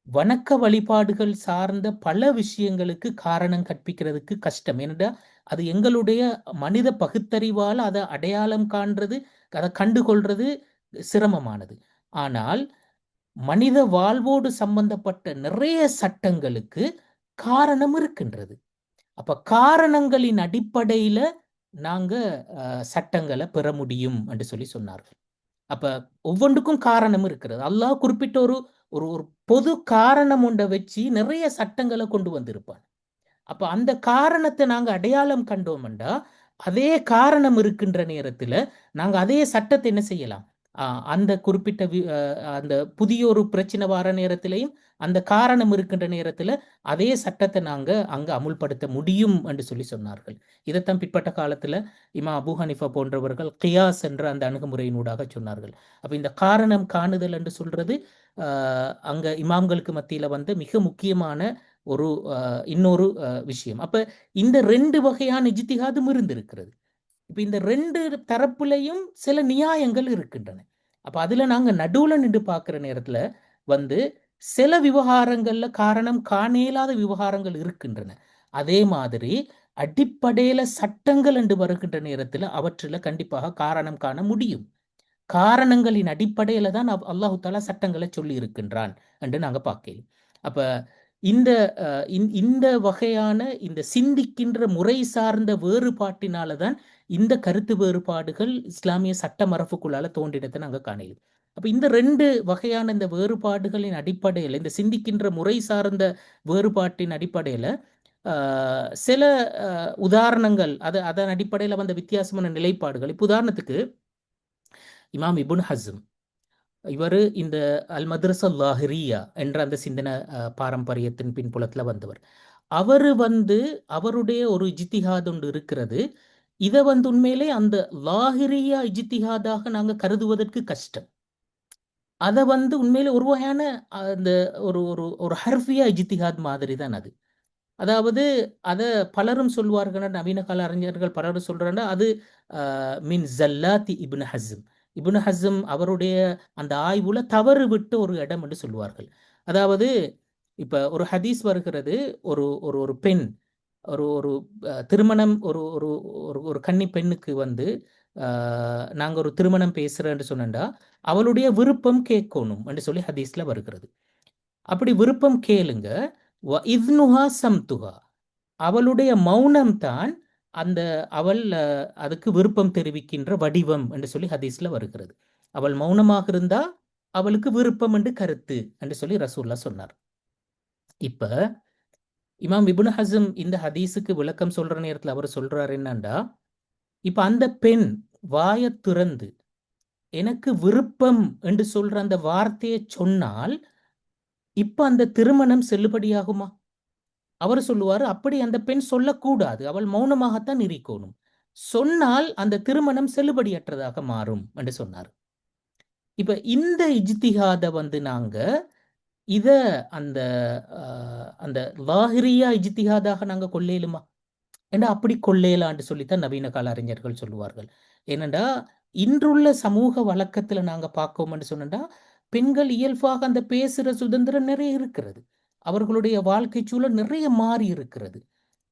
S1: வணக்க வழிபாடுகள் சார்ந்த பல விஷயங்களுக்கு காரணம் கற்பிக்கிறதுக்கு கஷ்டம். ஏனென்றா அது எங்களுடைய மனித பகுத்தறிவால் அதை அடையாளம் காண்றது, அதை கண்டுகொள்றது சிரமமானது. ஆனால் மனித வாழ்வோடு சம்பந்தப்பட்ட நிறைய சட்டங்களுக்கு காரணம் இருக்கின்றது. அப்ப காரணங்களின் அடிப்படையில நாங்க சட்டங்களை பெற முடியும் என்று சொல்லி சொன்னார்கள். அப்ப ஒவ்வொன்றுக்கும் காரணம் இருக்கிறது. அல்லாஹ் குறிப்பிட்ட ஒரு ஒரு ஒரு பொது காரணம் ஒன்றை வச்சு நிறைய சட்டங்களை கொண்டு வந்திருப்பான். அப்ப அந்த காரணத்தை நாங்க அடையாளம் கண்டோம்டா, அதே காரணம் இருக்கின்ற நேரத்துல நாங்க அதே சட்டத்தை என்ன செய்யலாம், அந்த குறிப்பிட்ட அந்த புதிய ஒரு பிரச்சனை வர நேரத்திலையும் அந்த காரணம் இருக்கின்ற நேரத்துல அதே சட்டத்தை நாங்க அங்க அமுல்படுத்த முடியும் என்று சொல்லி சொன்னார்கள். இதைத்தான் பிற்பட்ட காலத்துல இமாம் அபூ ஹனீஃபா போன்றவர்கள் கியாஸ் என்ற அந்த அணுகுமுறையினூடாக சொன்னார்கள். அப்ப இந்த காரணம் காணுதல் என்று சொல்றது அங்க இமாம்களுக்கு மத்தியில வந்து மிக முக்கியமான ஒரு இன்னொரு விஷயம். அப்ப இந்த ரெண்டு வகையான இஜ்திஹாதும் இருந்திருக்கிறது. இப்ப இந்த ரெண்டு தரப்புலையும் சில நியாயங்கள் இருக்கின்றன. அப்ப அதுல நாங்க நடுவுல நின்று பார்க்கிற நேரத்துல வந்து சில விவகாரங்கள்ல காரணம் காணேலாத விவகாரங்கள் இருக்கின்றன. அதே மாதிரி அடிப்படையில சட்டங்கள் என்று வருகின்ற நேரத்துல அவற்றில கண்டிப்பாக காரணம் காண முடியும். காரணங்களின் அடிப்படையில தான் அல்லாஹு தாலா சட்டங்களை சொல்லி இருக்கின்றான் என்று நாங்க பார்க்கலாம். அப்ப இந்த இந்த வகையான இந்த சிந்திக்கின்ற முறை சார்ந்த வேறுபாட்டினால தான் இந்த கருத்து வேறுபாடுகள் இஸ்லாமிய சட்ட மரபுக்குள்ளால தோன்றினதை நாங்க காணலாம். அப்ப இந்த ரெண்டு வகையான இந்த வேறுபாடுகளின் அடிப்படையில், இந்த சிந்திக்கின்ற முறை சார்ந்த வேறுபாட்டின் அடிப்படையில சில உதாரணங்கள், அதன் அடிப்படையில் வந்த வித்தியாசமான நிலைப்பாடுகள். இப்போ உதாரணத்துக்கு இமாம் இப்னு ஹஸ்ம், இவர் இந்த அல் மதரசா லாஹிரியா என்ற அந்த சிந்தனை பாரம்பரியத்தின் பின்புலத்தில் வந்தவர். அவர் வந்து அவருடைய ஒரு இஜ்திஹாத் ஒன்று இருக்கிறது. இதை வந்து உண்மையிலே அந்த லாஹிரியா இஜ்திஹாதாக நாங்கள் கருதுவதற்கு கஷ்டம். அதை வந்து உண்மையிலே ஒரு வகையான அந்த ஒரு ஒரு ஒரு ஹர்ஃபியா இஜ்திஹாத் மாதிரி தான் அது. அதாவது அதை பலரும் சொல்வார்கள், நவீன கால அறிஞர்கள் பலரும் சொல்றாங்க, அது மின் ஜல்லாத்தி இப்னு ஹஸ்ம். இப்னு ஹஸ்ம் அவருடைய அந்த ஆய்வுல தவறு விட்டு ஒரு இடம் என்று சொல்வார்கள். அதாவது இப்ப ஒரு ஹதீஸ் வருகிறது, ஒரு ஒரு ஒரு பெண் ஒரு ஒரு திருமணம் ஒரு ஒரு ஒரு கன்னி பெண்ணுக்கு வந்து நாங்க ஒரு திருமணம் பேசுறேன்னு சொன்னா அவளுடைய விருப்பம் கேட்கணும் என்று சொல்லி ஹதீஸ்ல வருகிறது. அப்படி விருப்பம் கேளுங்க, இத்னுஹா சம்துஹா, அவளுடைய மௌனம் தான் அந்த அவள் அதுக்கு விருப்பம் தெரிவிக்கின்ற வடிவம் என்று சொல்லி ஹதீஸ்ல வருகிறது. அவள் மௌனமாக இருந்தா அவளுக்கு விருப்பம் என்று கருத்து என்று சொல்லி ரசூல்லா சொன்னார். இப்ப இமாம் இப்னு ஹஸம் இந்த ஹதீஸுக்கு விளக்கம் சொல்ற நேரத்துல அவர் சொல்றாரு என்னண்டா, இப்ப அந்த பெண் வாயை திறந்து எனக்கு விருப்பம் என்று சொல்ற அந்த வார்த்தையை சொன்னால் இப்ப அந்த திருமணம் செல்லுபடியாகுமா? அவர் சொல்லுவாரு, அப்படி அந்த பெண் சொல்லக்கூடாது, அவள் மௌனமாகத்தான் இருக்கணும். சொன்னால் அந்த திருமணம் செல்லுபடியற்றதாக மாறும் என்று சொன்னார். இப்ப இந்த இஜ்திஹாத நாங்க இத அந்த அந்த லாஹிரியா இஜ்திஹாதாக நாங்க கொள்ளையிலுமா? ஏன்னா அப்படி கொள்ளையலான்னு சொல்லித்தான் நவீன கால அறிஞர்கள் சொல்லுவார்கள். ஏனென்றா இன்றுள்ள சமூக வழக்கத்துல நாங்க பார்க்கோம்னு சொன்னா, பெண்கள் இயல்பாக அந்த பேசுற சுதந்திரம் நிறைய இருக்கிறது. அவர்களுடைய வாழ்க்கை சூழல் நிறைய மாறி இருக்கிறது.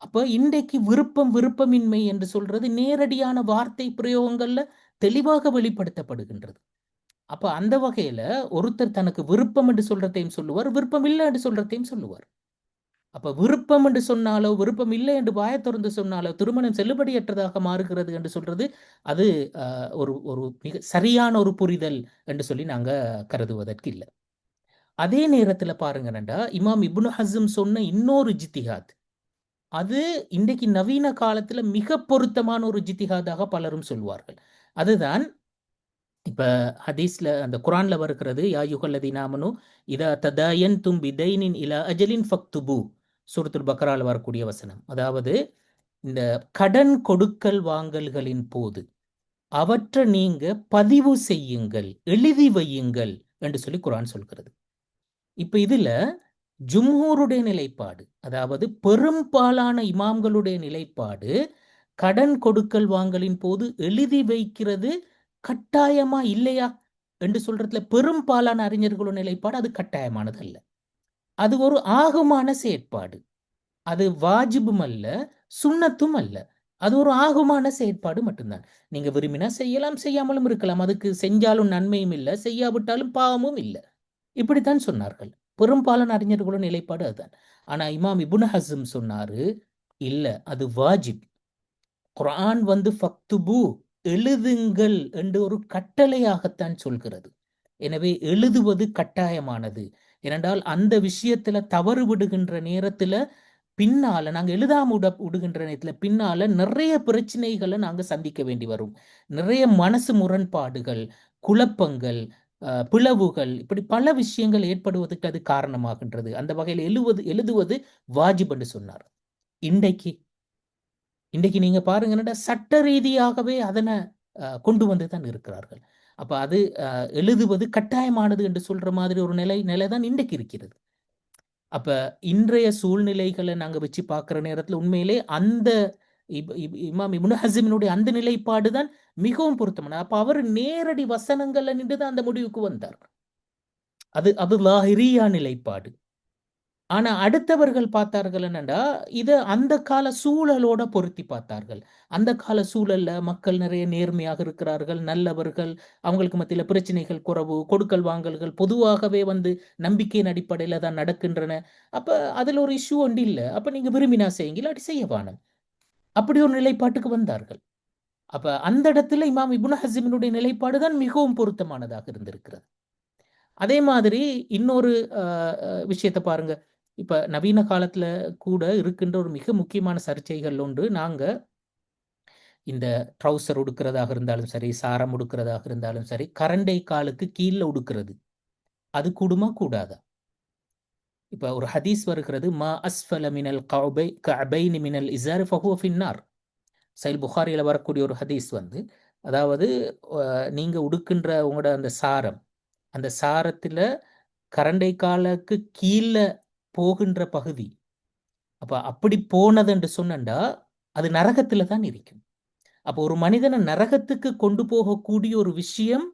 S1: அப்ப இன்றைக்கு விருப்பம் விருப்பமின்மை என்று சொல்றது நேரடியான வார்த்தை பிரயோகங்கள்ல தெளிவாக வெளிப்படுத்தப்படுகின்றது. அப்ப அந்த வகையில ஒருத்தர் தனக்கு விருப்பம் என்று சொல்றதையும் சொல்லுவார், விருப்பம் இல்லை என்று சொல்றதையும் சொல்லுவார். அப்ப விருப்பம் என்று சொன்னாலோ விருப்பம் இல்லை என்று வாயை திறந்து சொன்னாலோ திருமணம் செல்லுபடியற்றதாக மாறுகிறது என்று சொல்றது அது ஒரு ஒரு மிக சரியான ஒரு புரிதல் என்று சொல்லி நாங்க கருதுவதற்கு இல்லை. அதே நேரத்துல பாருங்கடா, இமாம் இப்னு ஹஸம் சொன்ன இன்னொரு ஜித்திஹாத், அது இன்றைக்கு நவீன காலத்துல மிக பொருத்தமான ஒரு ஜித்திஹாதாக பலரும் சொல்வார்கள். அதுதான் இப்ப ஹதீஸ்ல அந்த குரான்ல வருகிறது, யா யுகல்லதீன ஆமனு இதா ததாயன்தும் பிதைனின் இலா அஜலின் ஃபக்துபு, சூரத்துல் பக்ரால வரக்கூடிய வசனம். அதாவது இந்த கடன் கொடுக்கல் வாங்கல்களின் போது அவற்றை நீங்க பதிவு செய்யுங்கள், எழுதி வையுங்கள் என்று சொல்லி குரான் சொல்கிறது. இப்ப இதுல ஜும்ஹூருடைய நிலைப்பாடு, அதாவது பெரும்பாலான இமாம்களுடைய நிலைப்பாடு, கடன் கொடுக்கல் வாங்கலின் போது எழுதி வைக்கிறது கட்டாயமா இல்லையா என்று சொல்றதுல பெரும்பாலான அறிஞர்களோட நிலைப்பாடு அது கட்டாயமானது அல்ல. அது ஒரு ஆகுமான செயற்பாடு. அது வாஜிபும் அல்ல, சுன்னத்தும் அல்ல. அது ஒரு ஆகுமான செயற்பாடு மட்டும்தான். நீங்க விரும்பினா செய்யலாம், செய்யாமலும் இருக்கலாம். அதுக்கு செஞ்சாலும் நன்மையும் இல்லை, செய்யாவிட்டாலும் பாவமும் இல்லை. இப்படித்தான் சொன்னார்கள். பெரும்பாலான அறிஞர்களோட நிலைப்பாடு அதுதான். ஆனா இமாம் இப்னு ஹஸம் சொன்னாரு, இல்ல அது வாஜிப். குர்ஆன் ஃபக்துபு, எழுதுங்கள் என்று ஒரு கட்டளையாகத்தான் சொல்கிறது. எனவே எழுதுவது கட்டாயமானது. ஏனென்றால் அந்த விஷயத்துல தவறு விடுகின்ற நேரத்துல பின்னால நாங்க எழுதாம விடுகின்ற நேரத்துல பின்னால நிறைய பிரச்சனைகளை நாங்க சந்திக்க வேண்டி வரும். நிறைய மனசு முரண்பாடுகள், குழப்பங்கள், பிளவுகள், இப்படி பல விஷயங்கள் ஏற்படுவதற்கு அது காரணமாகின்றது. அந்த வகையில் எழுதுவது வாஜிப் என்று சொன்னார். இன்றைக்கு இன்றைக்கு நீங்க பாருங்கன்னா சட்ட ரீதியாகவே அதனை கொண்டு வந்து தான் இருக்கிறார்கள். அப்ப அது எழுதுவது கட்டாயமானது என்று சொல்ற மாதிரி ஒரு நிலை தான் இன்றைக்கு இருக்கிறது. அப்ப இன்றைய சூழ்நிலைகளை நாங்க வச்சு பார்க்கிற நேரத்துல உண்மையிலே அந்த இமாம் இப்னு ஹஸமினுடைய அந்த நிலைப்பாடு தான் மிகவும் பொருத்தமான. அப்ப அவர் நேரடி வசனங்கள்ல நின்றுதான் அந்த முடிவுக்கு வந்தார். அது லாஹிரியா நிலைப்பாடு. ஆனா அடுத்தவர்கள் பார்த்தார்கள் என்னண்டா, இத அந்த கால சூழலோட பொருத்தி பார்த்தார்கள். அந்த கால சூழல்ல மக்கள் நிறைய நேர்மையாக இருக்கிறார்கள், நல்லவர்கள், அவங்களுக்கு மத்தியில பிரச்சனைகள் குறைவு, கொடுக்கல் வாங்கல்கள் பொதுவாகவே நம்பிக்கையின் அடிப்படையில தான் நடக்கின்றன. அப்ப அதுல ஒரு இஷ்யூ ஒன்று இல்ல. அப்ப நீங்க விரும்பினா செய்யுங்க, இல்லாட்டி செய்ய வேணாம். அப்படி ஒரு நிலைப்பாட்டுக்கு வந்தார்கள். அப்ப அந்த இடத்துல இமாம் இப்னு ஹஸமினுடைய நிலைப்பாடு தான் மிகவும் பொருத்தமானதாக இருந்திருக்கிறது. அதே மாதிரி இன்னொரு விஷயத்தை பாருங்க. இப்ப நவீன காலத்துல கூட இருக்கின்ற ஒரு மிக முக்கியமான சர்ச்சைகள் ஒன்று, நாங்க இந்த ட்ரௌசர் உடுக்கிறதாக இருந்தாலும் சரி, சாரம் உடுக்கிறதாக இருந்தாலும் சரி, கரண்டை காலுக்கு கீழே உடுக்கிறது அது கூடுமா கூடாதா? இப்ப ஒரு ஹதீஸ் வருகிறது, மா அஸ்ஃபல மினல் கஅபைனி மினல் இஸார் ஃபஹுவ ஃபின்னார். சஹீஹ் புகாரியில வரக்கூடிய ஒரு ஹதீஸ் அதாவது நீங்க உடுக்கின்ற உங்களோட அந்த சாரம், அந்த சாரத்துல கரண்டை காலுக்கு கீழே போகின்ற பகுதி, அப்ப அப்படி போனது என்று சொன்னா அது நரகத்துல தான் இருக்கும். அப்போ ஒரு மனிதனை நரகத்துக்கு கொண்டு போகக்கூடிய ஒரு விஷயம்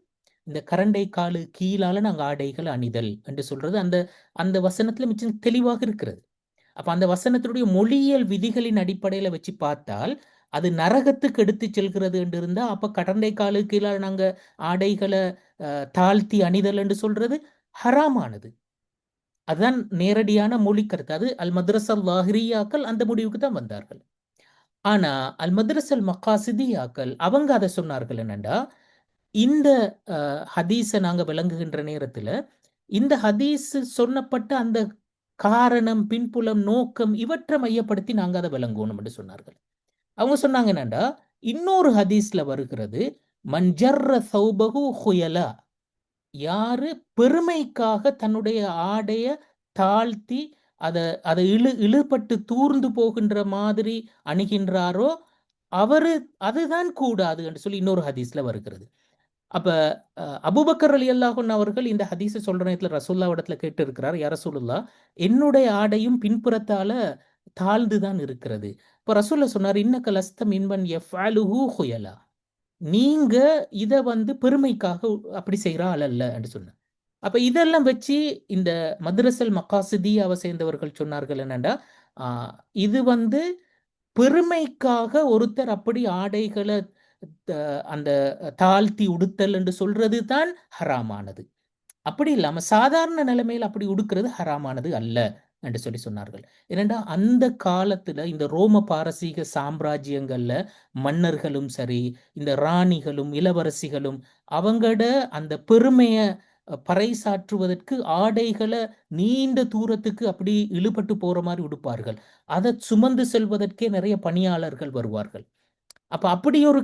S1: இந்த கரண்டை காலு கீழால நாங்க ஆடைகள் அணிதல் என்று சொல்றது அந்த அந்த வசனத்துல மிச்சம் தெளிவாக இருக்கிறது. அப்ப அந்த வசனத்தினுடைய மொழியியல் விதிகளின் அடிப்படையில வச்சு பார்த்தால் அது நரகத்துக்கு எடுத்து செல்கிறது என்று இருந்தா, அப்ப கரண்டை காலு கீழால் நாங்க ஆடைகளை தாழ்த்தி அணிதல் என்று சொல்றது ஹராமானது. அதுதான் நேரடியான மொழி கருத்து. அது அல் மദ്രസல் லாஹிரியாக்கள் அந்த முடிவுக்கு தான் வந்தார்கள். ஆனா அல் மദ്രസல் மக்காசிதியாக்கள் அவங்க அதை சொன்னார்கள் என்னண்டா, இந்த ஹதீஸை நாங்க விளங்குகின்ற நேரத்துல இந்த ஹதீஸ் சொன்னப்பட்ட அந்த காரணம், பின்புலம், நோக்கம் இவற்றை மையப்படுத்தி நாங்க அதை விளங்குவோம் என்று சொன்னார்கள். அவங்க சொன்னாங்க என்னண்டா, இன்னொரு ஹதீஸ்ல வருகிறது, மன்ஜர்ர சௌபகு ஹுயலா, யாரு பெருமைக்காக தன்னுடைய ஆடைய தாழ்த்தி அதை அதை இழுபட்டு தூர்ந்து போகின்ற மாதிரி அணுகின்றாரோ அவரு அதுதான் கூடாது என்று சொல்லி இன்னொரு ஹதீஸ்ல வருகிறது. அப்ப அபூபக்கர் ரலியல்லாஹு அன்ஹு அவர்கள் இந்த ஹதீஸை சொல்ற நேரத்துல ரசூல்லா இடத்துல கேட்டு இருக்கிறார், யா ரசூலுல்லாஹ், என்னுடைய ஆடையும் பின்புறத்தால தாழ்ந்துதான் இருக்கிறது. இப்ப ரசூல்லா சொன்னார், இன்னக லஸ்த மின்மன் யஃஅலுஹு ஹுயலா, நீங்க இத பெருமைக்காக அப்படி செய்யற ஆள் அல்ல என்று சொன்னார். அப்ப இதெல்லாம் வச்சு இந்த மദ്രസல் மகாசிதியாவை சேர்ந்தவர்கள் சொன்னார்கள் என்னண்டா, இது பெருமைக்காக ஒருத்தர் அப்படி ஆடைகளை அந்த தாழ்த்தி உடுத்தல் என்று சொல்றது தான் ஹராமானது. அப்படி இல்லாம சாதாரண நிலைமையில் அப்படி உடுக்கிறது ஹராமானது அல்ல என்று சொல்லி சொன்னார்கள். ஏனென்றா அந்த காலத்துல இந்த ரோம பாரசீக சாம்ராஜ்யங்கள்ல மன்னர்களும் சரி, இந்த ராணிகளும் இளவரசிகளும் அவங்களோட அந்த பெருமைய பறைசாற்றுவதற்கு ஆடைகளை நீண்ட தூரத்துக்கு அப்படி இழுபட்டு போற மாதிரி உடுப்பார்கள். அதை சுமந்து செல்வதற்கே நிறைய பணியாளர்கள் வருவார்கள். அப்ப அப்படி ஒரு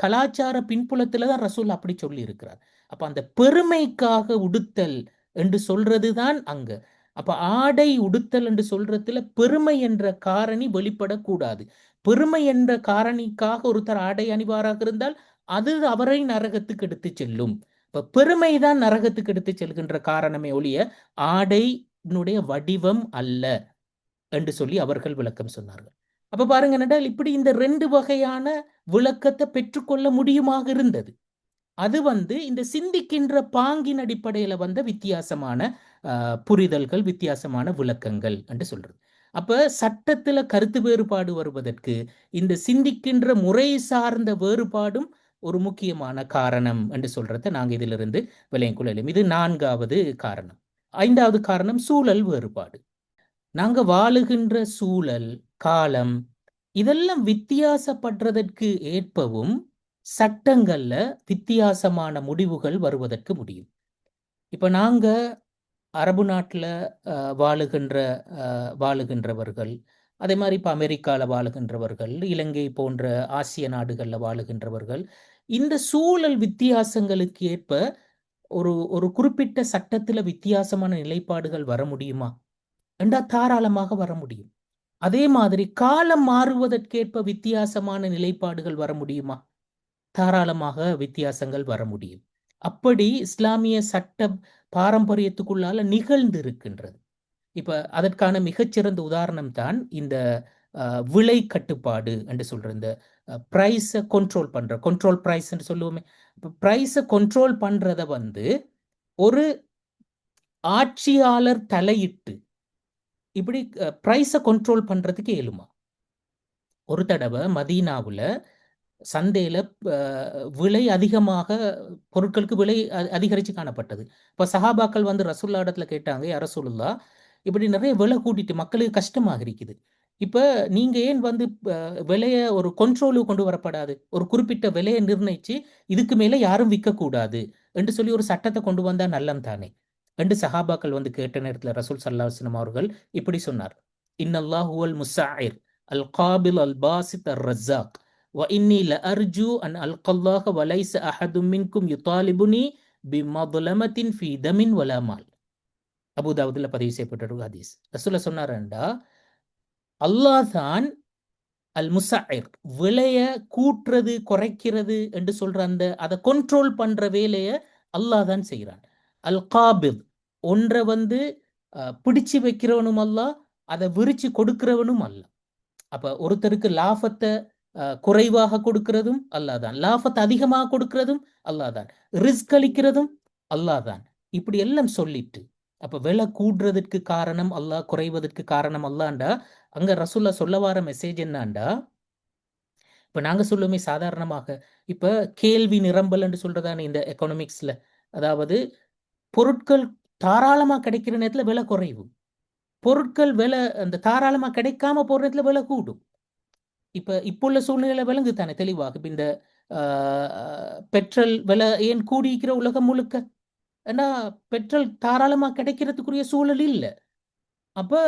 S1: கலாச்சார பின்புலத்துல தான் ரசூல் அப்படி சொல்லி இருக்கிறார். அப்ப அந்த பெருமைக்காக உடுத்தல் என்று சொல்றதுதான் அங்க. அப்ப ஆடை உடுத்தல் என்று சொல்றதுல பெருமை என்ற காரணி வெளிப்படக்கூடாது. பெருமை என்ற காரணிக்காக ஒருத்தர் ஆடை அணிவாராக இருந்தால் அது அவரை நரகத்துக்கு எடுத்து செல்லும். இப்ப பெருமைதான் நரகத்துக்கு எடுத்து செல்கின்ற காரணமே ஒழிய ஆடையினுடைய வடிவம் அல்ல என்று சொல்லி அவர்கள் விளக்கம் சொன்னார்கள். அப்ப பாருங்க என்றால் இப்படி இந்த 2 வகையான விளக்கத்தை பெற்றுக்கொள்ள முடியுமாக இருந்தது. அது இந்த சிந்திக்கின்ற பாங்கின் அடிப்படையில வித்தியாசமான புரிதல்கள், வித்தியாசமான விளக்கங்கள் என்று சொல்றது. அப்ப சட்டத்துல கருத்து வேறுபாடு வருவதற்கு இந்த சிந்திக்கின்ற முறை சார்ந்த வேறுபாடும் ஒரு முக்கியமான காரணம் என்று சொல்றதை நாங்க இதிலிருந்து விளங்கிக் கொள்ளலாம். இது 4வது காரணம். 5வது காரணம் சூழல் வேறுபாடு. நாங்க வாழுகின்ற சூழல், காலம் இதெல்லாம் வித்தியாசப்படுறதற்கு ஏற்பவும் சட்டங்கள்ல வித்தியாசமான முடிவுகள் வருவதற்கு முடியும். இப்ப நாங்க அரபு நாட்டில் வாழுகின்றவர்கள், அதே மாதிரி இப்ப அமெரிக்கால வாழுகின்றவர்கள், இலங்கை போன்ற ஆசிய நாடுகள்ல வாழுகின்றவர்கள், இந்த சூழல் வித்தியாசங்களுக்கு ஏற்ப ஒரு ஒரு குறிப்பிட்ட சட்டத்துல வித்தியாசமான நிலைப்பாடுகள் வர முடியுமா என்றா தாராளமாக வர முடியும். அதே மாதிரி காலம் மாறுவதற்கேற்ப வித்தியாசமான நிலைப்பாடுகள் வர முடியுமா? தாராளமாக வித்தியாசங்கள் வர முடியும். அப்படி இஸ்லாமிய சட்ட பாரம்பரியத்துக்குள்ளால நிகழ்ந்து இருக்கின்றது. இப்ப அதற்கான மிகச்சிறந்த உதாரணம் தான் இந்த விலை கட்டுப்பாடு என்று சொல்ற இந்த பிரைஸை கண்ட்ரோல் பிரைஸ் என்று சொல்லுவோமே. பிரைஸை கண்ட்ரோல் பண்றத ஒரு ஆட்சியாளர் தலையிட்டு இப்படி பிரைஸை கண்ட்ரோல் பண்றதுக்கு இயலுமா? ஒரு தடவை மதீனாவுல சந்தையில விலை அதிகமாக பொருட்களுக்கு விலை அதிகரிச்சு காணப்பட்டது. இப்ப சஹாபாக்கள் ரசூல்லா இடத்துல கேட்டாங்க, யா ரசூலுல்லாஹ், இப்படி நிறைய விலை கூட்டிட்டு மக்களுக்கு கஷ்டமாக இருக்குது. இப்ப நீங்க ஏன் விலைய ஒரு கண்ட்ரோலுக்கு கொண்டு வரப்படாது, ஒரு குறிப்பிட்ட விலையை நிர்ணயிச்சு இதுக்கு மேல யாரும் விற்கக்கூடாது என்று சொல்லி ஒரு சட்டத்தை கொண்டு வந்தா நல்லம் தானே என்று சஹாபாக்கள் கேட்ட நேரத்துல ரசூல் ஸல்லல்லாஹு அலைஹி வஸல்லம் அவர்கள் இப்படி சொன்னார், இன்னல்லாஹு ஹுவல் முஸாஇர் அல் காபில் அல் பாசித் அர் ரஸாக் وإني لأرجو أن ألقى الله وليس أحد منكم يطالبني بمظلمة في دم ولا مال. அபூதாவுதுல பதிவு செய்யப்பட்ட ஹதீஸ். ரசூலுல்லாஹ் சொன்னாரண்டா, அல்லாஹ் தான் அல் முஸாஇர், விலைய கூட்டுறது குறைக்கிறது என்று சொல்ற அதை கண்ட்ரோல் பண்ற வேலையை அல்லாஹ் தான் செய்கிறான். அல் காபித், ஒன்றை பிடிச்சு வைக்கிறவனும் அல்லாஹ், அதை விரிச்சு கொடுக்கிறவனும் அல்லாஹ். அப்ப ஒருத்தருக்கு லாபத்தை குறைவாக கொடுக்கிறதும் அல்லாதான், லாபத்தை அதிகமாக கொடுக்கிறதும் அல்லாதான், ரிஸ்க் அளிக்கிறதும் அல்லாதான். இப்படி எல்லாம் சொல்லிட்டு அப்ப விலை கூடுறதுக்கு காரணம் அல்லாஹ், குறைவதற்கு காரணம் அல்லாண்டா, அங்க ரசூல்லா சொல்ல வர மெசேஜ் என்னாண்டா, இப்ப நாங்க சொல்லுமே சாதாரணமாக இப்ப கேள்வி நிரம்பல் என்று சொல்றதானே இந்த எக்கனாமிக்ஸ்ல, அதாவது பொருட்கள் தாராளமா கிடைக்கிற நேரத்துல விலை குறைவு, பொருட்கள் விலை அந்த தாராளமா கிடைக்காம போற நேரத்துல விலை கூடும். இப்ப உள்ள சூழ்நிலை விளங்கு தானே தெளிவாக. இப்ப இந்த பெட்ரோல் விலை ஏன் கூடிக்கிற உலகம் முழுக்க? ஏன்னா பெட்ரோல் தாராளமா கிடைக்கிறதுக்குரிய சூழல் இல்லை. அப்ப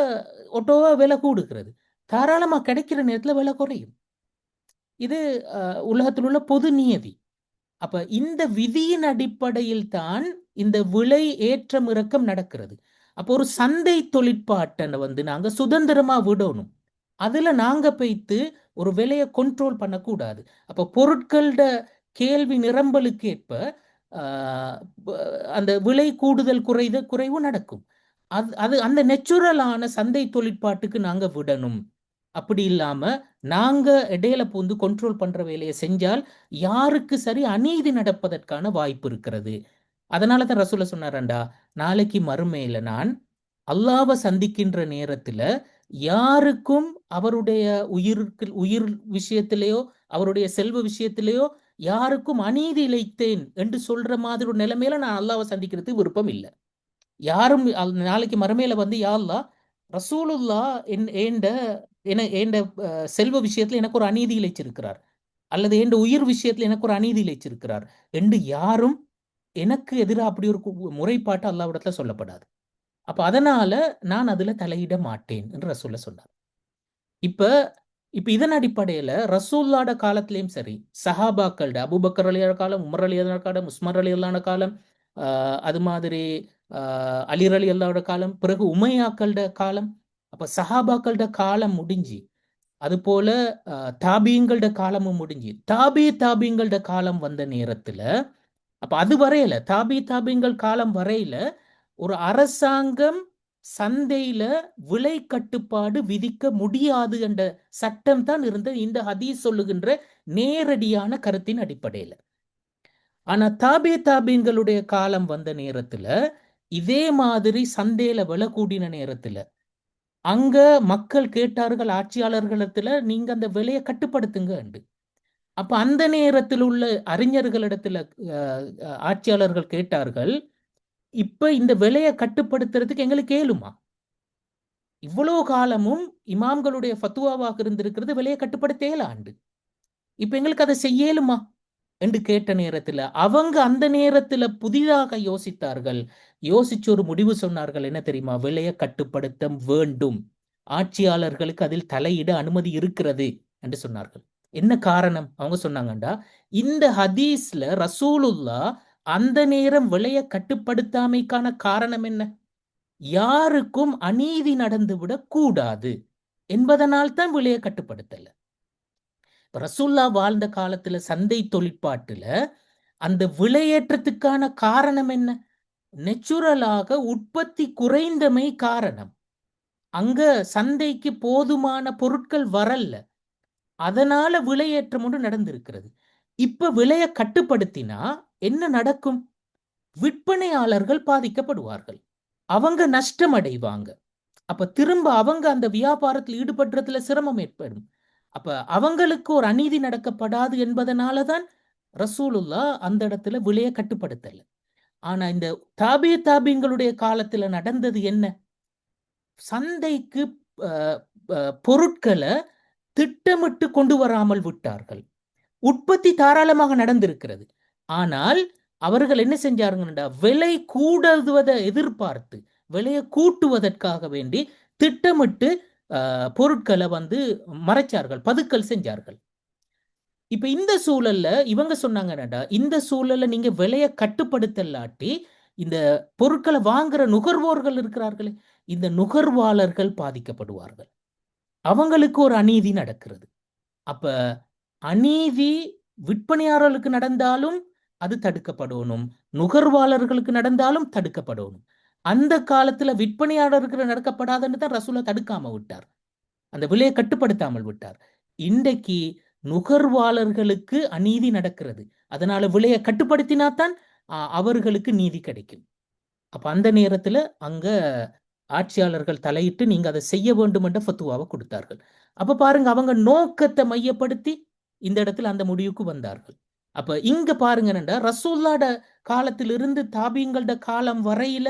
S1: ஒட்டோவா விலை கூடுகிறது. தாராளமா கிடைக்கிற நேரத்துல விலை குறையும். இது உலகத்தில் உள்ள பொது நியதி. அப்ப இந்த விதியின் அடிப்படையில் தான் இந்த விலை ஏற்றம் இறக்கம் நடக்கிறது. அப்போ ஒரு சந்தை தொழிற்பாட்டை நாங்க சுதந்திரமா விடணும். அதுல நாங்க போய்த்து ஒரு விலையை கண்ட்ரோல் பண்ணக்கூடாது. அப்ப பொருட்களோட கேள்வி நிரம்பலுக்கு ஏற்ப அந்த விலை கூடுதல் குறைவு நடக்கும். அது அது அந்த நெச்சுரலான சந்தை தொழிற்பாட்டுக்கு நாங்க விடணும். அப்படி இல்லாம நாங்க இடையில பூந்து கண்ட்ரோல் பண்ற வேலையை செஞ்சால் யாருக்கு சரி அநீதி நடப்பதற்கான வாய்ப்பு இருக்கிறது. அதனால தான் ரசூல சொன்னாரண்டா, நாளைக்கு மறுமையில நான் அல்லாவை சந்திக்கின்ற நேரத்துல யாருக்கும் அவருடைய உயிர் விஷயத்திலேயோ அவருடைய செல்வ விஷயத்திலேயோ யாருக்கும் அநீதி இழைத்தேன் என்று சொல்ற மாதிரி ஒரு நிலைமையில நான் அல்லாவை சந்திக்கிறதுக்கு விருப்பம் இல்லை. யாரும் நாளைக்கு மறுமையில யா அல்லாஹ், ரசூலுல்லா ஏண்ட செல்வ விஷயத்துல எனக்கு ஒரு அநீதி இழைச்சிருக்கிறார், அல்லது என் உயிர் விஷயத்துல எனக்கு ஒரு அநீதி இழைச்சிருக்கிறார் என்று யாரும் எனக்கு எதிராக அப்படி ஒரு முறைப்பாட்டு அல்லாஹ்விடத்துல சொல்லப்படாது. அப்ப அதனால நான் அதுல தலையிட மாட்டேன் என்று ரசூல்ல சொன்னார். இப்ப இப்ப இதன் அடிப்படையில ரசூல்லாட காலத்திலயும் சரி, சஹாபாக்களோட அபூபக்கர் அலியான காலம், உமர் அலியான காலம், உஸ்மான் அலி அல்லான காலம், அது மாதிரி அலிர் அலி அல்லாவோட காலம், பிறகு உமையாக்களோட காலம், அப்ப சஹாபாக்களோட காலம் முடிஞ்சு, அது போல தாபியங்களோட காலமும் முடிஞ்சு, தாபியங்களோட காலம் வந்த நேரத்துல, அப்ப அது வரையில தாபியங்கள் காலம் வரையில ஒரு அரசாங்கம் சந்தையில விலை கட்டுப்பாடு விதிக்க முடியாது என்ற சட்டம் தான் இருந்த இந்த ஹதீஸ் சொல்லுகின்ற நேரடியான கருத்தின் அடிப்படையில். ஆனா தாபீன்களுடைய காலம் வந்த நேரத்துல இதே மாதிரி சந்தையில விலை கூடின நேரத்துல அங்க மக்கள் கேட்டார்கள் ஆட்சியாளர்களிடத்துல, நீங்க அந்த விலையை கட்டுப்படுத்துங்க. அப்ப அந்த நேரத்தில் உள்ள அறிஞர்களிடத்துல ஆட்சியாளர்கள் கேட்டார்கள், இப்ப இந்த விலையை கட்டுப்படுத்துறதுக்கு எங்களுக்கு ஏழுமா? இவ்வளவு காலமும் இமாம்களுடைய ஃபத்துவாவாக இருந்திருக்கிறது விலையை கட்டுப்படுத்த 7 ஆண்டு. இப்ப எங்களுக்கு அதை செய்யலுமா என்று கேட்ட நேரத்துல அவங்க அந்த நேரத்துல புதிதாக யோசித்தார்கள். யோசிச்சு ஒரு முடிவு சொன்னார்கள். என்ன தெரியுமா? விலையை கட்டுப்படுத்த வேண்டும், ஆட்சியாளர்களுக்கு அதில் தலையிட அனுமதி இருக்கிறது என்று சொன்னார்கள். என்ன காரணம்? அவங்க சொன்னாங்கண்டா, இந்த ஹதீஸ்ல ரசூலுல்லா அந்த நேரம் விலையை கட்டுப்படுத்தாமைக்கான காரணம் என்ன? யாருக்கும் அநீதி நடந்துவிடக் கூடாது என்பதனால் தான் விலையை கட்டுப்படுத்தல. ரசூல்லா வாழ்ந்த காலத்துல சந்தை தொழிற்பாட்டுல அந்த விலையேற்றத்துக்கான காரணம் என்ன? நெச்சுரலாக உற்பத்தி குறைந்தமை காரணம். அங்க சந்தைக்கு போதுமான பொருட்கள் வரல, அதனால விலையேற்றம் ஒன்று நடந்திருக்கிறது. இப்ப விலையை கட்டுப்படுத்தினா என்ன நடக்கும்? விற்பனையாளர்கள் பாதிக்கப்படுவார்கள், அவங்க நஷ்டம் அடைவாங்க. அப்ப திரும்ப அவங்க அந்த வியாபாரத்தில் ஈடுபடுறதுல சிரமம் ஏற்படும். அப்ப அவங்களுக்கு ஒரு அநீதி நடக்கப்படாது என்பதனாலதான் ரசூலுல்லா அந்த இடத்துல விலையை கட்டுப்படுத்தல. ஆனா இந்த தாபியங்களுடைய காலத்துல நடந்தது என்ன? சந்தைக்கு பொருட்களை திட்டமிட்டு கொண்டு வராமல் விட்டார்கள். உற்பத்தி தாராளமாக நடந்திருக்கிறது. ஆனால் அவர்கள் என்ன செஞ்சாருங்கன்னா, விலை கூடுவதை எதிர்பார்த்து விலையை கூட்டுவதற்காக வேண்டி திட்டமிட்டு பொருட்களை மறைச்சார்கள், பதுக்கல் செஞ்சார்கள். இப்ப இந்த சூழல்ல இவங்க சொன்னாங்கடா, இந்த சூழல்ல நீங்க விலையை கட்டுப்படுத்தலாட்டி இந்த பொருட்களை வாங்குற நுகர்வோர்கள் இருக்கிறார்களே, இந்த நுகர்வாளர்கள் பாதிக்கப்படுவார்கள், அவங்களுக்கு ஒரு அநீதி நடக்கிறது. அப்ப அநீதி விற்பனையாளர்களுக்கு நடந்தாலும் அது தடுக்கப்படணும், நுகர்வாளர்களுக்கு நடந்தாலும் தடுக்கப்படணும். அந்த காலத்துல விற்பனையாளர்களுக்கு நடக்கப்படாதுன்னு தான் ரசூலா தடுக்காம விட்டார், அந்த விலையை கட்டுப்படுத்தாமல் விட்டார். இன்றைக்கு நுகர்வாளர்களுக்கு அநீதி நடக்கிறது, அதனால விலையை கட்டுப்படுத்தினாத்தான் அவர்களுக்கு நீதி கிடைக்கும். அப்ப அந்த நேரத்துல அங்க ஆட்சியாளர்கள் தலையிட்டு நீங்க அதை செய்ய வேண்டும் என்ற ஃபத்துவாவை கொடுத்தார்கள். அப்ப பாருங்க, அவங்க நோக்கத்தை மையப்படுத்தி இந்த இடத்துல அந்த முடிவுக்கு வந்தார்கள். அப்ப இங்க பாருங்க, ரசூல்லாட காலத்திலிருந்து தாபியங்களோட காலம் வரையில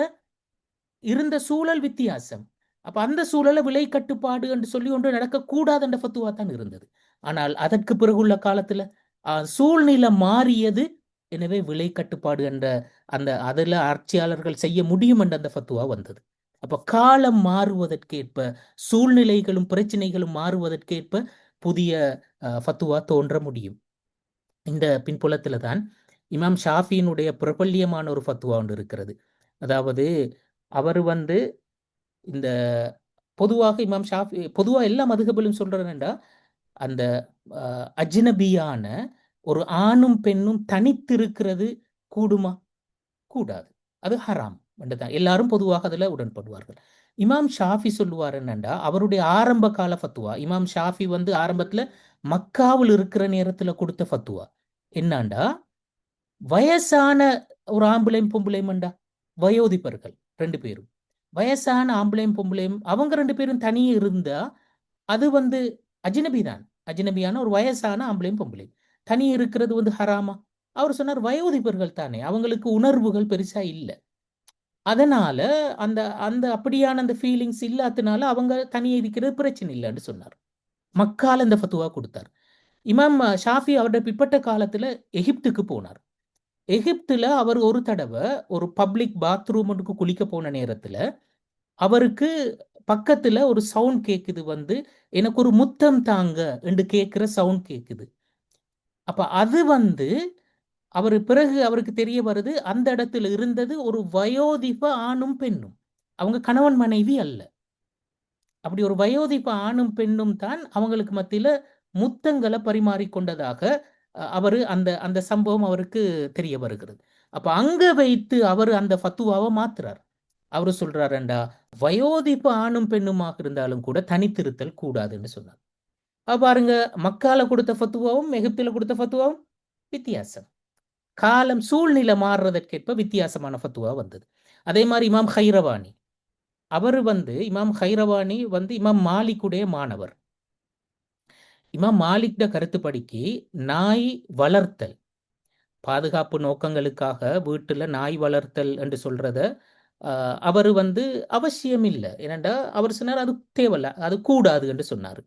S1: இருந்த சூழல் வித்தியாசம். அப்ப அந்த சூழல விலை கட்டுப்பாடு என்று சொல்லி ஒன்று நடக்கக்கூடாது என்ற ஃபத்துவா தான் இருந்தது. ஆனால் அதற்கு பிறகுள்ள காலத்துல சூழ்நிலை மாறியது, எனவே விலை கட்டுப்பாடு என்ற அதுல ஆட்சியாளர்கள் செய்ய முடியும் என்ற அந்த ஃபத்துவா வந்தது. அப்ப காலம் மாறுவதற்கேற்ப, சூழ்நிலைகளும் பிரச்சனைகளும் மாறுவதற்கேற்ப புதிய ஃபத்துவா தோன்ற முடியும். இந்த பின்புலத்துல தான் இமாம் ஷாஃபியினுடைய பிரபல்யமான ஒரு ஃபத்துவா ஒன்று இருக்கிறது. அதாவது அவர் இந்த பொதுவாக இமாம் ஷாஃபி பொதுவா எல்லா மதுஹபிலும் சொல்றேன்டா, அந்த அஜ்னபியான ஒரு ஆணும் பெண்ணும் தனித்திருக்கிறது கூடுமா? கூடாது. அது ஹராம் என்றுதான் எல்லாரும் பொதுவாக அதுல உடன்படுவார்கள். இமாம் ஷாஃபி சொல்லுவார் என்னண்டா, அவருடைய ஆரம்ப கால ஃபத்துவா. இமாம் ஷாஃபி ஆரம்பத்துல மக்காவில் இருக்கிற நேரத்துல கொடுத்த ஃபத்துவா என்னாண்டா, வயசான ஒரு ஆம்பளையும் பொம்பளையும்டா, வயோதிபர்கள் 2 பேரும், வயசான ஆம்பளையும் பொம்பளையும் அவங்க 2 பேரும் தனியே இருந்தா அது அஜ்னபி தான். அஜ்னபியான ஒரு வயசான ஆம்பளையும் பொம்பளையும் தனியே இருக்கிறது ஹராமா? அவர் சொன்னார், வயோதிபர்கள் தானே, அவங்களுக்கு உணர்வுகள் பெருசா இல்லை, அதனால அந்த அந்த அப்படியான அந்த ஃபீலிங்ஸ் இல்லாதனால அவங்க தனியே இருக்கிறது பிரச்சனை இல்லைன்னு சொன்னார். மக்கால இந்த ஃபத்துவா கொடுத்தார். இமாம் ஷாஃபி அவருடைய பிற்பட்ட காலத்துல எகிப்துக்கு போனார். எகிப்துல அவர் ஒரு தடவை ஒரு பப்ளிக் பாத்ரூமுக்கு குளிக்க போன நேரத்துல அவருக்கு பக்கத்துல ஒரு சவுண்ட் கேக்குது, எனக்கு ஒரு முத்தம் தாங்க என்று கேட்கிற சவுண்ட் கேக்குது. அப்ப அது பிறகு அவருக்கு தெரிய வருது, அந்த இடத்துல இருந்தது ஒரு வயோதிப ஆணும் பெண்ணும், அவங்க கணவன் மனைவி அல்ல. அப்படி ஒரு வயோதிப ஆணும் பெண்ணும் தான் அவங்களுக்கு மத்தியில முத்தங்களை பரிமாறிக்கொண்டதாக அவரு அந்த அந்த சம்பவம் அவருக்கு தெரிய வருகிறது. அப்ப அங்க வைத்து அவர் அந்த ஃபத்துவாவை மாத்துறார். அவரு சொல்றாருண்டா, வயோதிப ஆணும் பெண்ணுமாக இருந்தாலும் கூட தனித்திருத்தல் கூடாதுன்னு சொன்னார். பாருங்க, மக்கால கொடுத்த ஃபத்துவாவும் எகிப்தில கொடுத்த ஃபத்துவாவும் வித்தியாசம். காலம் சூழ்நிலை மாறுறதற்கேற்ப வித்தியாசமான ஃபத்துவா வந்தது. அதே மாதிரி இமாம் ஹைரவானி, அவர் இமாம் ஹைரவானி இமாம் மாலிக்குடைய மாணவர். இமாம் மாலிக்ட கருத்துப்படிக்கு நாய் வளர்த்தல், பாதுகாப்பு நோக்கங்களுக்காக வீட்டுல நாய் வளர்த்தல் என்று சொல்றத அவர் அவசியம் இல்லை. ஏனென்றா அவர் சொன்னார் அது தேவையில்ல, அது கூடாது என்று சொன்னார்.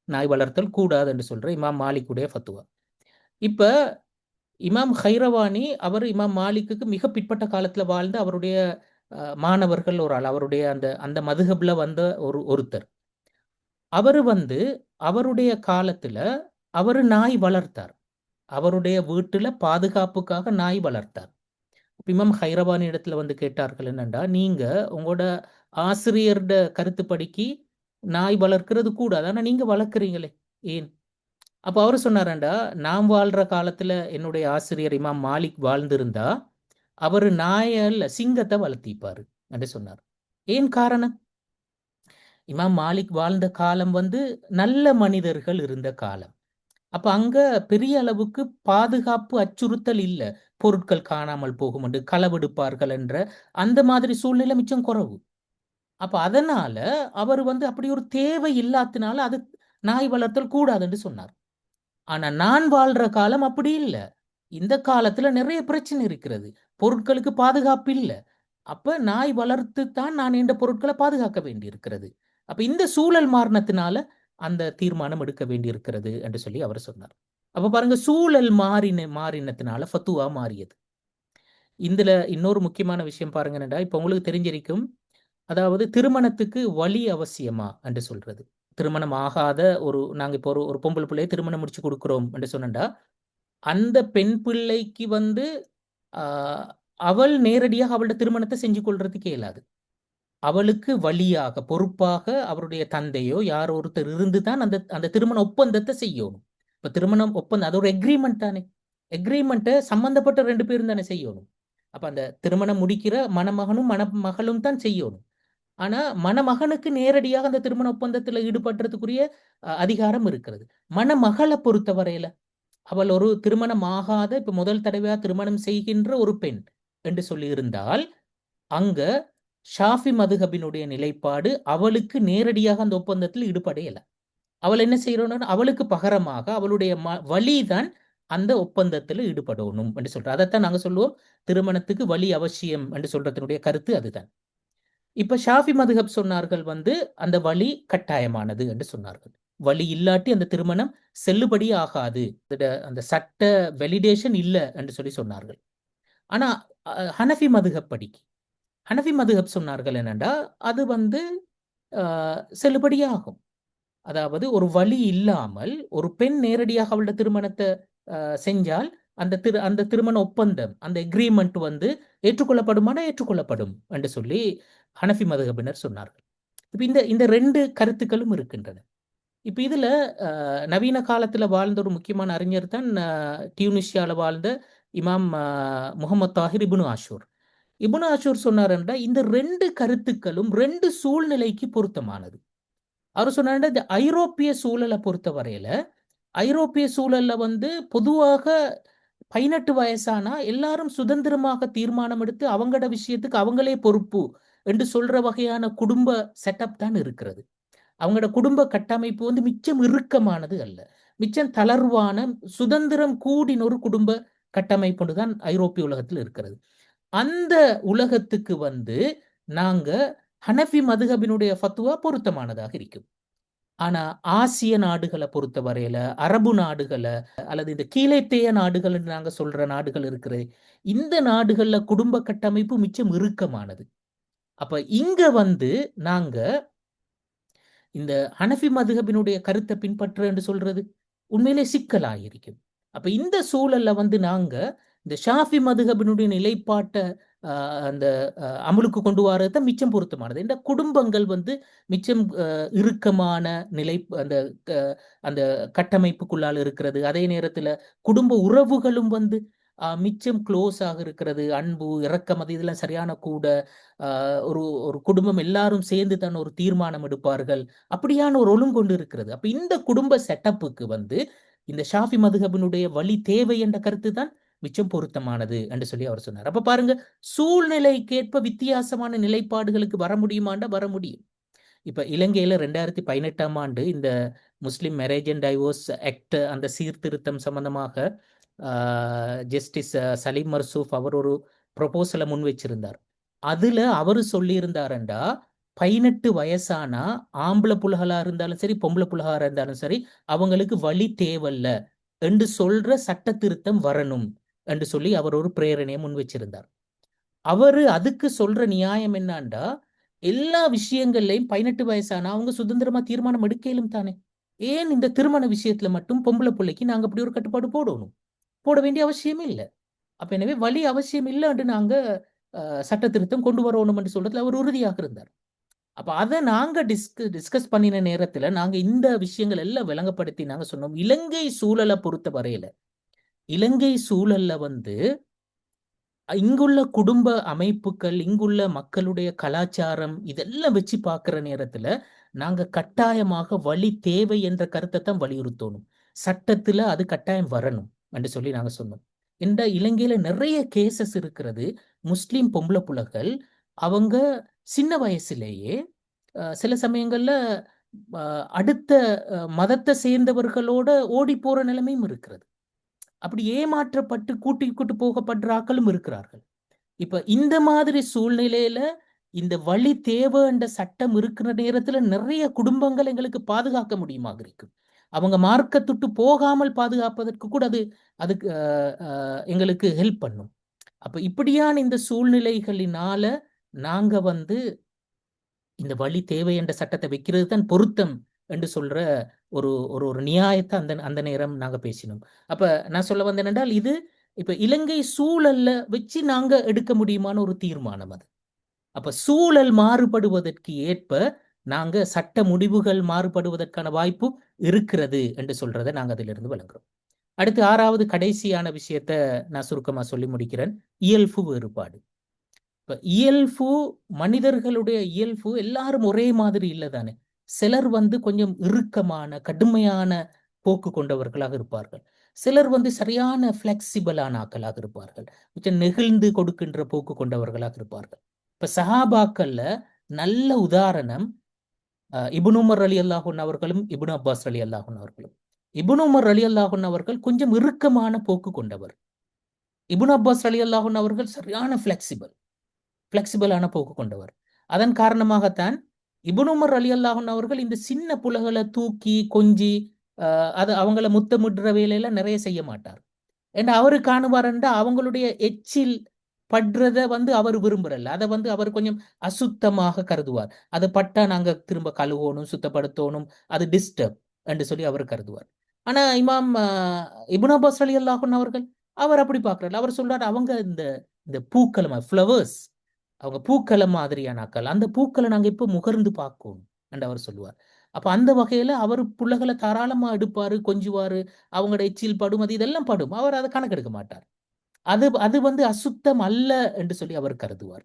S1: நாய் வளர்த்தல் கூடாது என்று சொல்ற இமாம் மாலிக்குடைய ஃபத்துவா. இப்ப இமாம் ஹைரவானி அவர் இமாம் மாலிக்கு மிக பிற்பட்ட காலத்துல வாழ்ந்த அவருடைய மாணவர்கள் ஒரு ஆள், அவருடைய அந்த அந்த மதுஹப்ல வந்த ஒருத்தர். அவரு அவருடைய காலத்துல அவரு நாய் வளர்த்தார். அவருடைய வீட்டுல பாதுகாப்புக்காக நாய் வளர்த்தார். இமாம் ஹைரவானி இடத்துல கேட்டார்கள், என்னண்டா நீங்க உங்களோட ஆசிரியர்ட கருத்துப்படிக்கு நாய் வளர்க்கிறது கூடாது, ஆனா நீங்க வளர்க்குறீங்களே ஏன்? அப்ப அவரு சொன்னாரண்டா, நாம் வாழ்ற காலத்துல என்னுடைய ஆசிரியர் இமாம் மாலிக் வாழ்ந்திருந்தா அவரு நாயல்ல சிங்கத்தை வளர்த்திப்பாரு என்று சொன்னார். ஏன் காரணம்? இமாம் மாலிக் வாழ்ந்த காலம் நல்ல மனிதர்கள் இருந்த காலம். அப்ப அங்க பெரிய அளவுக்கு பாதுகாப்பு அச்சுறுத்தல் இல்ல, பொருட்கள் காணாமல் போகும் என்று களவெடுப்பார்கள் என்ற அந்த மாதிரி சூழ்நிலை மிச்சம் குறைவு. அப்ப அதனால அவர் அப்படி ஒரு தேவை இல்லாதனால அது நாய் வளர்த்தல் கூடாதுன்னு சொன்னார். ஆனா நான் வாழ்ற காலம் அப்படி இல்லை. இந்த காலத்துல நிறைய பிரச்சனை இருக்கிறது, பொருட்களுக்கு பாதுகாப்பு இல்லை. அப்ப நாய் வளர்த்து தான் நான் இந்த பொருட்களை பாதுகாக்க வேண்டி இருக்கிறது. அப்ப இந்த சூழல் மாறினத்தினால அந்த தீர்மானம் எடுக்க வேண்டி இருக்கிறது என்று சொல்லி அவர் சொன்னார். அப்ப பாருங்க, சூழல் மாறினத்தினால ஃபத்துவா மாறியது. இதுல இன்னொரு முக்கியமான விஷயம் பாருங்கன்னா, இப்ப உங்களுக்கு தெரிஞ்சிருக்கும், அதாவது திருமணத்துக்கு வழி அவசியமா என்று சொல்றது. திருமணம் ஆகாத நாங்க இப்போ ஒரு பொம்பளை பிள்ளையை திருமணம் முடிச்சு கொடுக்கிறோம் என்று சொன்னா, அந்த பெண் பிள்ளைக்கு அவள் நேரடியாக அவளோட திருமணத்தை செஞ்சு கொள்றதுக்கு இயலாது. அவளுக்கு வழியாக பொறுப்பாக அவருடைய தந்தையோ யாரோ ஒருத்தர் இருந்துதான் அந்த அந்த திருமண ஒப்பந்தத்தை செய்யணும். இப்ப திருமணம் ஒப்பந்தம் அது ஒரு எக்ரிமெண்ட் தானே, எக்ரிமெண்ட்டை சம்பந்தப்பட்ட 2 பேரும் தானே செய்யணும். அப்ப அந்த திருமணம் முடிக்கிற மணமகனும் மணமகளும் தான் செய்யணும். ஆனா மணமகனுக்கு நேரடியாக அந்த திருமண ஒப்பந்தத்துல ஈடுபடுறதுக்குரிய அதிகாரம் இருக்கிறது. மணமகளை பொறுத்த வரையில அவள் ஒரு திருமணம் ஆகாத இப்ப முதல் தடவையா திருமணம் செய்கின்ற ஒரு பெண் என்று சொல்லி இருந்தால், அங்க ஷாஃபி மதுஹபினுடைய நிலைப்பாடு அவளுக்கு நேரடியாக அந்த ஒப்பந்தத்தில் ஈடுபடையல. அவள் என்ன செய்யறோம்னா, அவளுக்கு பகரமாக அவளுடைய வழிதான் அந்த ஒப்பந்தத்தில் ஈடுபடணும் என்று சொல்ற. அதைத்தான் நாங்க சொல்லுவோம், திருமணத்துக்கு வழி அவசியம் என்று சொல்றதனுடைய கருத்து அதுதான். இப்ப ஷாஃபி மதுஹப் சொன்னார்கள் அந்த வழி கட்டாயமானது என்று சொன்னார்கள். வழி இல்லாட்டி அந்த திருமணம் செல்லுபடி ஆகாது, அந்த சட்ட வெலிடேஷன் இல்லை என்று சொல்லி சொன்னார்கள். ஆனா ஹனஃபி மதுஹப் ஹனஃபி மதுஹப் சொன்னார்கள் என்னண்டா அது செல்லுபடியாகும். அதாவது ஒரு வழி இல்லாமல் ஒரு பெண் நேரடியாக அவளோட திருமணத்தை செஞ்சால் அந்த திருமண ஒப்பந்தம், அந்த எக்ரிமெண்ட் ஏற்றுக்கொள்ளப்படுமானா ஏற்றுக்கொள்ளப்படும் என்று சொல்லி ஹனஃபி மதுஹபினர் சொன்னார்கள். இப்ப இந்த ரெண்டு கருத்துக்களும் இருக்கின்றன. இப்ப இதுல நவீன காலத்துல வாழ்ந்த ஒரு முக்கியமான அறிஞர் தான் டியூனிஷியால வாழ்ந்த இமாம் முகமது தாஹிர் இப்னு ஆஷூர். இப்னு ஆஷூர் சொன்னார் என்றால் இந்த ரெண்டு கருத்துக்களும் ரெண்டு சூழ்நிலைக்கு பொருத்தமானது. அவர் சொன்னார் இந்த ஐரோப்பிய சூழலை பொறுத்த வரையில ஐரோப்பிய சூழல்ல பொதுவாக 18 வயசானா எல்லாரும் சுதந்திரமாக தீர்மானம் எடுத்து அவங்களோட விஷயத்துக்கு அவங்களே பொறுப்பு என்று சொல்ற வகையான குடும்ப செட்டப் தான் இருக்கிறது. அவங்களோட குடும்ப கட்டமைப்பு மிச்சம் இறுக்கமானது அல்ல, மிச்சம் தளர்வான சுதந்திரம் கூடின ஒரு குடும்ப கட்டமைப்பு தான் ஐரோப்பிய உலகத்தில் இருக்கிறது. அந்த உலகத்துக்கு நாங்க ஹனஃபி மதுஹபினுடைய ஃபத்வா பொருத்தமானதாக இருக்கும். ஆனா ஆசிய நாடுகளை பொறுத்த வரையில, அரபு நாடுகளை அல்லது இந்த கீழேத்தேய நாடுகள் நாங்க சொல்ற நாடுகள் இருக்கிறது, இந்த நாடுகள்ல குடும்ப கட்டமைப்பு மிச்சம் இறுக்கமானது. அப்ப இங்க நாங்க இந்த ஹனஃபி மதுஹபினுடைய கருத்தை பின்பற்ற என்று சொல்றது உண்மையிலே சிக்கலாயிருக்கும். அப்ப இந்த சூழல்ல நாங்க இந்த ஷாஃபி மதுஹபினுடைய நிலைப்பாட்டை அந்த அமலுக்கு கொண்டு வரதான் மிச்சம் பொருத்தமானது. இந்த குடும்பங்கள் மிச்சம் இறுக்கமான நிலை அந்த கட்டமைப்புக்குள்ளால் இருக்கிறது. அதே நேரத்துல குடும்ப உறவுகளும் மிச்சம் க்ளோஸ் ஆக இருக்கிறது. அன்பு, இரக்கம், அது இதெல்லாம் சரியான கூட. ஒரு ஒரு குடும்பம் எல்லாரும் சேர்ந்து தான் ஒரு தீர்மானம் எடுப்பார்கள். அப்படியான ஒரு ஒழுங்கொண்டு இருக்கிறது. அப்ப இந்த குடும்ப செட்டப்புக்கு இந்த ஷாஃபி மதுஹபினுடைய வழி தேவை என்ற கருத்து தான் மிச்சம் பொருத்தமானது என்று சொல்லி அவர் சொன்னார். அப்ப பாருங்க, சூழ்நிலைக்கேற்ப வித்தியாசமான நிலைப்பாடுகளுக்கு வர முடியுமாண்டா வர முடியும். இப்ப இலங்கையில 2018ஆம் ஆண்டு இந்த முஸ்லிம் மேரேஜ் அண்ட் டைவோர்ஸ் ஆக்ட் அந்த சீர்திருத்தம் சம்பந்தமாக ஜஸ்டிஸ் சலீம் மர்சூப் அவர் ஒரு ப்ரொபோசலை முன் வச்சிருந்தார். அதுல அவரு சொல்லியிருந்தாருண்டா 18 வயசானா ஆம்பளை புலகளா இருந்தாலும் சரி, பொம்பளை புலகா இருந்தாலும் சரி, அவங்களுக்கு வழி தேவல்ல என்று சொல்ற சட்ட திருத்தம் வரணும் என்று சொல்லி அவர் ஒரு பிரேரணையை முன் வச்சிருந்தார். அவரு அதுக்கு சொல்ற நியாயம் என்னாண்டா, எல்லா விஷயங்கள்லையும் 18 வயசானா அவங்க சுதந்திரமா தீர்மானம் எடுக்கலும் தானே, ஏன் இந்த திருமண விஷயத்துல மட்டும் பொம்பளை பிள்ளைக்கு நாங்க அப்படி ஒரு கட்டுப்பாடு போடணும்? போட வேண்டிய அவசியமே இல்லை. அப்ப எனவே வழி அவசியம் இல்லைன்னு நாங்க சட்ட திருத்தம் கொண்டு வரணும் என்று சொல்றதுல அவர் உறுதியாக இருந்தார். அப்ப அதை நாங்க டிஸ்கஸ் பண்ணின நேரத்துல நாங்க இந்த விஷயங்கள் எல்லாம் விளங்கப்படுத்தி நாங்க சொன்னோம், இலங்கை சூழலை பொறுத்த வரையில இலங்கை சூழல்ல இங்குள்ள குடும்ப அமைப்புகள், இங்குள்ள மக்களுடைய கலாச்சாரம் இதெல்லாம் வச்சு பார்க்கிற நேரத்துல நாங்க கட்டாயமாக வழி தேவை என்ற கருத்தை தான் வலியுறுத்தணும். சட்டத்துல அது கட்டாயம் வரணும் என்று சொல்லி நாங்க சொன்னோம். இந்த இலங்கையில நிறைய கேசஸ் இருக்கிறது. முஸ்லிம் பொம்பளை புலகள் அவங்க சின்ன வயசுலேயே சில சமயங்கள்ல அடுத்த மதத்தை சேர்ந்தவர்களோட ஓடி போற நிலைமையும் இருக்கிறது. அப்படி ஏமாற்றப்பட்டு கூட்டிக்கிட்டு போகப்படுற ஆக்களும் இருக்கிறார்கள். இப்ப இந்த மாதிரி சூழ்நிலையில இந்த வழி தேவை என்ற சட்டம் இருக்கிற நேரத்துல நிறைய குடும்பங்கள் எங்களுக்கு பாதுகாக்க முடியுமாக இருக்கு. அவங்க மார்க்கத்துட்டு போகாமல் பாதுகாப்பதற்கு கூட அதுக்கு எங்களுக்கு ஹெல்ப் பண்ணும். அப்ப இப்படியான இந்த சூழ்நிலைகளினால நாங்க இந்த வழி தேவை என்ற சட்டத்தை வைக்கிறது தான் பொருத்தம் என்று சொல்ற ஒரு ஒரு ஒரு நியாயத்தை அந்த நேரம் நாங்க பேசினோம். அப்ப நான் சொல்ல வந்தேன் என்றால், இது இப்ப இலங்கை சூழல்ல வச்சு நாங்க எடுக்க முடியுமான ஒரு தீர்மானம் அது. அப்ப சூழல் மாறுபடுவதற்கு ஏற்ப நாங்க சட்ட முடிவுகள் மாறுபடுவதற்கான வாய்ப்பு இருக்கிறது என்று சொல்றதை நாங்க அதிலிருந்து விளங்குறோம். அடுத்து 6வது கடைசியான விஷயத்த நான் சுருக்கமா சொல்லி முடிக்கிறேன். இயல்பு வேறுபாடு. இப்ப இயல்பு, மனிதர்களுடைய இயல்பு எல்லாரும் ஒரே மாதிரி இல்லை தானே. சிலர் கொஞ்சம் இறுக்கமான கடுமையான போக்கு கொண்டவர்களாக இருப்பார்கள். சிலர் சரியான பிளெக்சிபிளான ஆக்களாக இருப்பார்கள். கொஞ்சம் நெகிழ்ந்து கொடுக்கின்ற போக்கு கொண்டவர்களாக இருப்பார்கள். இப்ப சஹாபாக்கள்ல நல்ல உதாரணம் இப்னு உமர் ரலியல்லாஹு அவர்களும் இப்னு அப்பாஸ் ரலியல்லாஹு அவர்களும். இப்னு உமர் ரலியல்லாஹு அவர்கள் கொஞ்சம் இறுக்கமான போக்கு கொண்டவர். இப்னு அப்பாஸ் ரலியல்லாஹு அவர்கள் சரியான பிளெக்சிபிளான போக்கு கொண்டவர். அதன் காரணமாகத்தான் இப்னு உமர் ரலியல்லாஹு அன்ஹு அவர்கள் இந்த சின்ன புலகளை தூக்கி கொஞ்சி அது அவங்கள முத்தமிடுற வேலையெல்லாம் நிறைய செய்ய மாட்டார். ஏன்னா அவரு காணுவாருண்டா அவங்களுடைய எச்சில் படுறத அவர் விரும்புறல்ல. அதை அவர் கொஞ்சம் அசுத்தமாக கருதுவார். அது பட்டா நாங்க திரும்ப கழுவணும், சுத்தப்படுத்தணும், அது டிஸ்டர்ப் என்று சொல்லி அவர் கருதுவார். ஆனா இமாம் இப்னு அப்பாஸ் ரலியல்லாஹு அன்ஹு அவர்கள் அவர் அப்படி பார்க்கறல்ல. அவர் சொல்றாரு அவங்க இந்த இந்த பூக்களை ஃப்ளவர்ஸ், அவங்க பூக்களை மாதிரியான ஆக்கள், அந்த பூக்களை நாங்க இப்ப முகர்ந்து பார்க்கணும் என்று அவர் சொல்லுவார். அப்ப அந்த வகையில அவர் புள்ளைகளை தாராளமா எடுப்பாரு, கொஞ்சுவாரு. அவங்களோட எச்சில் படும், அது இதெல்லாம் படும். அவர் அதை கணக்கெடுக்க மாட்டார். அது அது அசுத்தம் அல்ல என்று சொல்லி அவர் கருதுவார்.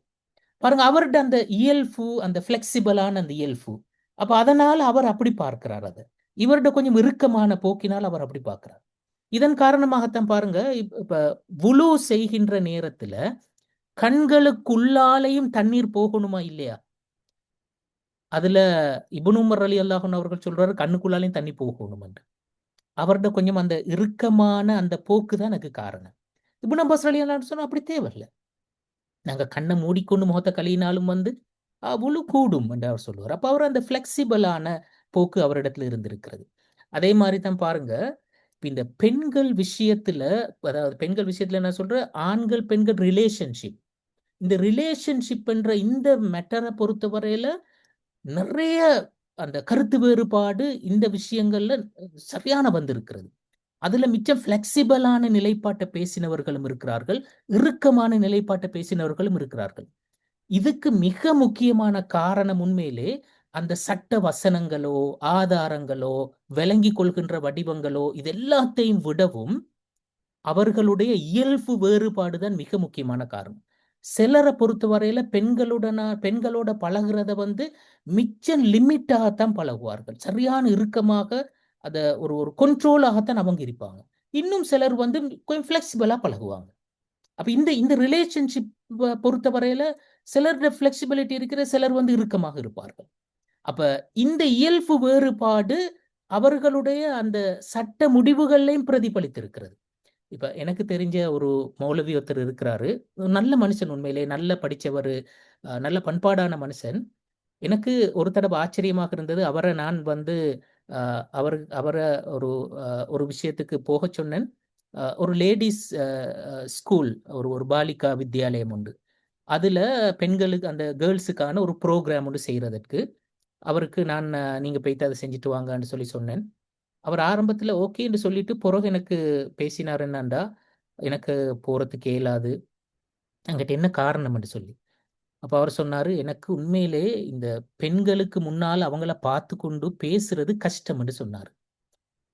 S1: பாருங்க அவர்கிட்ட அந்த இயல்பு, அந்த பிளெக்சிபிளான அந்த இயல்பு. அப்ப அதனால அவர் அப்படி பார்க்கிறார். அதை இவர்கிட்ட கொஞ்சம் இறுக்கமான போக்கினால் அவர் அப்படி பார்க்கிறார். இதன் காரணமாகத்தான் பாருங்க இப்ப வுலு செய்கின்ற நேரத்துல கண்களுக்குள்ளாலையும் தண்ணீர் போகணுமா இல்லையா? அதுல இப்னு உமர் ரலியல்லாஹு அன்ஹு அவர்கள் சொல்றாரு கண்ணுக்குள்ளாலையும் தண்ணி போகணும் என்று. அவர்கிட்ட கொஞ்சம் அந்த இறுக்கமான அந்த போக்கு தான் எனக்கு காரணம். இப்னு அப்பாஸ் ரலியல்லாஹு அன்ஹு சொன்னா அப்படி தேவையில்லை. நாங்க கண்ணை மூடிக்கொண்டு முகத்தை கழுவினாலும் வுலு கூடும் என்று அவர் சொல்லுவார். அப்ப அவர் அந்த பிளெக்சிபிளான போக்கு அவரிடத்துல இருந்திருக்கிறது. அதே மாதிரி தான் பாருங்க இப்ப இந்த பெண்கள் விஷயத்துல, அதாவது பெண்கள் விஷயத்துல என்ன சொல்ற, ஆண்கள் பெண்கள் ரிலேஷன்ஷிப், இந்த ரிலேஷன்ஷிப் என்ற இந்த மேட்டரை பொறுத்தவரையில நிறைய அந்த கருத்து வேறுபாடு இந்த விஷயங்கள்ல சரியான வந்திருக்கிறது. அதுல மிச்சம் பிளெக்சிபிளான நிலைப்பாட்டை பேசினவர்களும் இருக்கிறார்கள், இறுக்கமான நிலைப்பாட்டை பேசினவர்களும் இருக்கிறார்கள். இதுக்கு மிக முக்கியமான காரணம் உண்மையிலே அந்த சட்ட வசனங்களோ ஆதாரங்களோ விளங்கி கொள்கின்ற வடிவங்களோ இது எல்லாத்தையும் விடவும் அவர்களுடைய இயல்பு வேறுபாடுதான் மிக முக்கியமான காரணம். சிலரை பொறுத்தவரையில பெண்களோட பழகுறத மிச்சம் லிமிட்டாகத்தான் பழகுவார்கள். சரியான இறுக்கமாக அத ஒரு ஒரு கண்ட்ரோலாகத்தான் அவங்க இருப்பாங்க. இன்னும் சிலர் கொஞ்சம் பிளெக்சிபிளா பழகுவாங்க. அப்ப இந்த இந்த ரிலேஷன்ஷிப் பொறுத்தவரையில சிலருடைய பிளெக்சிபிலிட்டி இருக்கிற, சிலர் இறுக்கமாக இருப்பார்கள். அப்ப இந்த இயல்பு வேறுபாடு அவர்களுடைய அந்த சட்ட முடிவுகள்லையும் பிரதிபலித்திருக்கிறது. இப்ப எனக்கு தெரிஞ்ச ஒரு மௌலவி ஒருத்தர் இருக்கிறாரு. நல்ல மனுஷன், உண்மையிலே நல்ல படிச்சவரு, நல்ல பண்பாடான மனுஷன். எனக்கு ஒரு தடவை ஆச்சரியமாக இருந்தது. அவரை நான் அ அவர் அவர ஒரு ஒரு விஷயத்துக்கு போகச் சொன்னேன். ஒரு லேடீஸ் ஸ்கூல், ஒரு ஒரு பாலிகா வித்யாலயம் உண்டு. அதுல பெண்களுக்கு அந்த கேர்ள்ஸுக்கான ஒரு புரோகிராம் ஒன்று செய்யறதற்கு அவருக்கு நான் நீங்க போயிட்டு அதை செஞ்சுட்டு வாங்கன்னு சொல்லி சொன்னேன். அவர் ஆரம்பத்துல ஓகேன்னு சொல்லிட்டு பிறகு எனக்கு பேசினார் என்னண்டா, எனக்கு போறதுக்கு இயலாது, அங்கிட்ட என்ன காரணம் என்று சொல்லி. அப்ப அவர் சொன்னாரு, எனக்கு உண்மையிலே இந்த பெண்களுக்கு முன்னால் அவங்கள பார்த்து கொண்டு பேசுறது கஷ்டம் என்று சொன்னார்.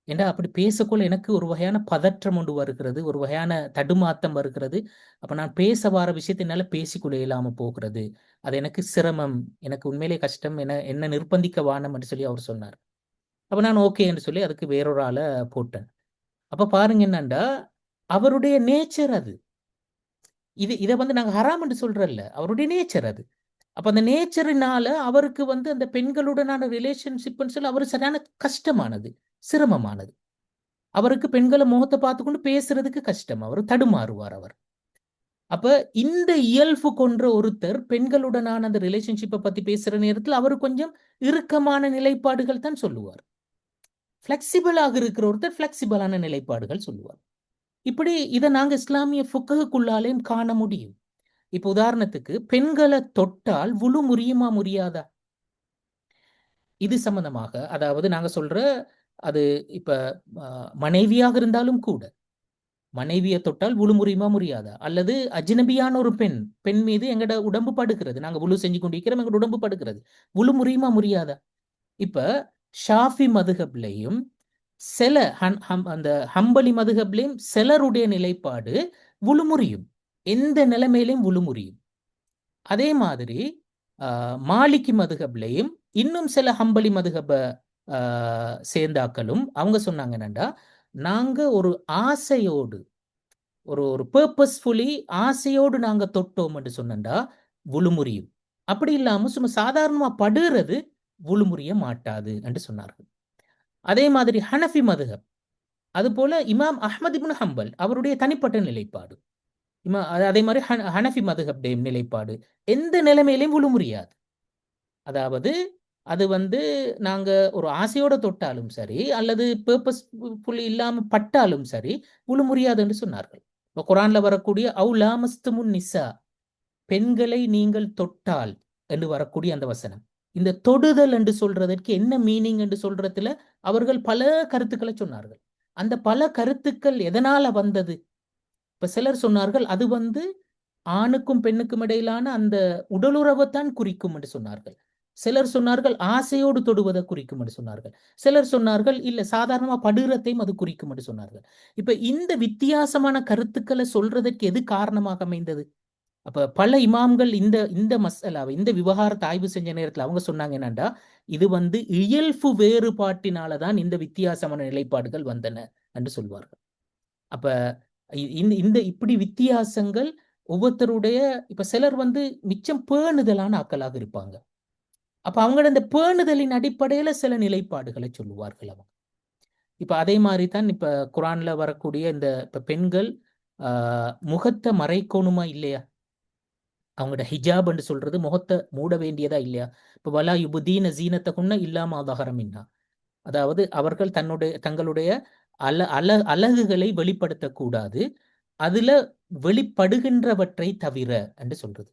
S1: ஏண்டா அப்படி பேசக்குள்ள எனக்கு ஒரு வகையான பதற்றம் ஒன்று வருகிறது, ஒரு வகையான தடுமாத்தம் வருகிறது. அப்ப நான் பேச வர விஷயத்தை என்னால பேசிக்கொள்ள இயலாம போகிறது. அது எனக்கு சிரமம், எனக்கு உண்மையிலே கஷ்டம், என்ன நிர்பந்திக்க வானம் என்று சொல்லி அவர் சொன்னார். அப்ப நான் ஓகே என்று சொல்லி அதுக்கு வேறொரு ஆளை போட்டேன். அப்ப பாருங்க என்னண்டா, அவருடைய நேச்சர் அது. இதை நாங்க ஹராம் என்று சொல்றல்ல, அவருடைய நேச்சர் அது. அப்ப அந்த நேச்சரினால அவருக்கு அந்த பெண்களுடனான ரிலேஷன்ஷிப்னு சொல்லி அவரு சரியான கஷ்டமானது, சிரமமானது. அவருக்கு பெண்களை முகத்தை பார்த்துக்கொண்டு பேசுறதுக்கு கஷ்டம், அவர் தடுமாறுவார் அவர். அப்ப இந்த இயல்பு கொன்ற ஒருத்தர் பெண்களுடனான அந்த ரிலேஷன்ஷிப்பை பத்தி பேசுற நேரத்தில் அவர் கொஞ்சம் இறுக்கமான நிலைப்பாடுகள் தான் சொல்லுவார். பிளெக்சிபிளாக இருக்கிற ஒருத்தர் பிளெக்சிபிளான நிலைப்பாடுகள் சொல்லுவார். இப்படி இதை நாங்க இஸ்லாமிய ஃபுக்ஹுக்குள்ளாலையும் காண முடியும். இப்ப உதாரணத்துக்கு பெண்களை தொட்டால் வுலு முறியுமா முறியாதா? இது சம்பந்தமாக, அதாவது நாங்க சொல்ற அது இப்ப மனைவியாக இருந்தாலும் கூட, மனைவியை தொட்டால் வுலு முறியுமா முறியாதா? அல்லது அஜ்னபியான ஒரு பெண் மீது எங்கட உடம்பு படுகிறது, நாங்க வுலு செஞ்சு கொண்டிருக்கிறோம், எங்கட உடம்பு படுகிறது, வுலு முறியுமா முறியாதா? இப்ப ஷாஃபி மதுஹப்லையும் சில அந்த ஹம்பலி மதுஹப்லையும் சிலருடைய நிலைப்பாடு வுலு முறியும், எந்த நிலைமையிலையும் வுலு முறியும். அதே மாதிரி மாலிகி மதுஹப்லையும் இன்னும் சில ஹம்பலி மதுஹப சேர்ந்தாக்களும் அவங்க சொன்னாங்க என்னண்டா, நாங்க ஒரு ஆசையோடு, ஒரு ஒரு பர்பஸ்ஃபுல்லி ஆசையோடு நாங்க தொட்டோம் என்று சொன்னா வுலு முறியும். அப்படி இல்லாம சும்மா சாதாரணமா படுறது வுலு முறிய மாட்டாது என்று சொன்னார்கள். அதே மாதிரி ஹனஃபி மதுஹப், அது போல இமாம் அஹ்மத் இப்னு ஹம்பல் அவருடைய தனிப்பட்ட நிலைப்பாடு, அதே மாதிரி ஹனஃபி மதுஹப் நிலைப்பாடு எந்த நிலைமையிலையும் வுலு முறியாது. அதாவது அது வந்து நாங்க ஒரு ஆசையோட தொட்டாலும் சரி, அல்லது பர்பஸ்ஃபுல் இல்லாம பட்டாலும் சரி, முழு முடியாது என்று சொன்னார்கள். இப்ப குர்ஆன்ல வரக்கூடிய "அவு லாமஸ்துமுன் நிஸா", பெண்களை நீங்கள் தொட்டால் என்று வரக்கூடிய அந்த வசனம். இந்த தொடுதல் என்று சொல்றதற்கு என்ன மீனிங் என்று சொல்றதுல அவர்கள் பல கருத்துக்களை சொன்னார்கள். அந்த பல கருத்துக்கள் எதனால வந்தது? இப்ப சிலர் சொன்னார்கள், அது வந்து ஆணுக்கும் பெண்ணுக்கும் இடையிலான அந்த உடலுறவைத்தான் குறிக்கும் என்று சொன்னார்கள். சிலர் சொன்னார்கள் ஆசையோடு தொடுவதை குறிக்கும் என்று சொன்னார்கள். சிலர் சொன்னார்கள் இல்ல சாதாரணமா படுகிறதையும் அது குறிக்கும் என்று சொன்னார்கள். இப்ப இந்த வித்தியாசமான கருத்துக்களை சொல்றதற்கு எது காரணமாக அமைந்தது? அப்ப பல இமாம்கள் இந்த இந்த மஸ்அலாவை, இந்த விவகாரத்தை ஆய்வு செஞ்ச நேரத்துல அவங்க சொன்னாங்க என்னன்னா, இது வந்து இயல்பு வேறுபாட்டினால தான் இந்த வித்தியாசமான நிலைப்பாடுகள் வந்தன என்று சொல்வார்கள். அப்ப இந்த இந்த இப்படி வித்தியாசங்கள் ஒவ்வொருத்தருடைய, இப்ப சிலர் வந்து மிச்சம் பேணுதலான ஆட்களாக இருப்பாங்க. அப்ப அவங்களோட இந்த பேணுதலின் அடிப்படையில சில நிலைப்பாடுகளை சொல்லுவார்கள் அவங்க. இப்ப அதே மாதிரி தான் இப்ப குர்ஆன்ல வரக்கூடிய இந்த இப்ப பெண்கள் முகத்தை மறைக்கணுமா இல்லையா? அவங்களோட ஹிஜாப் என்று சொல்றது முகத்தை மூட வேண்டியதா இல்லையா? இப்ப வலா யுபுதீன ஜீனத்தகுன்ன இல்லாம தஹர மின்ஹா, அதாவது அவர்கள் தங்களுடைய அழகுகளை வெளிப்படுத்தக்கூடாது, அதுல வெளிப்படுகின்றவற்றை தவிர என்று சொல்றது.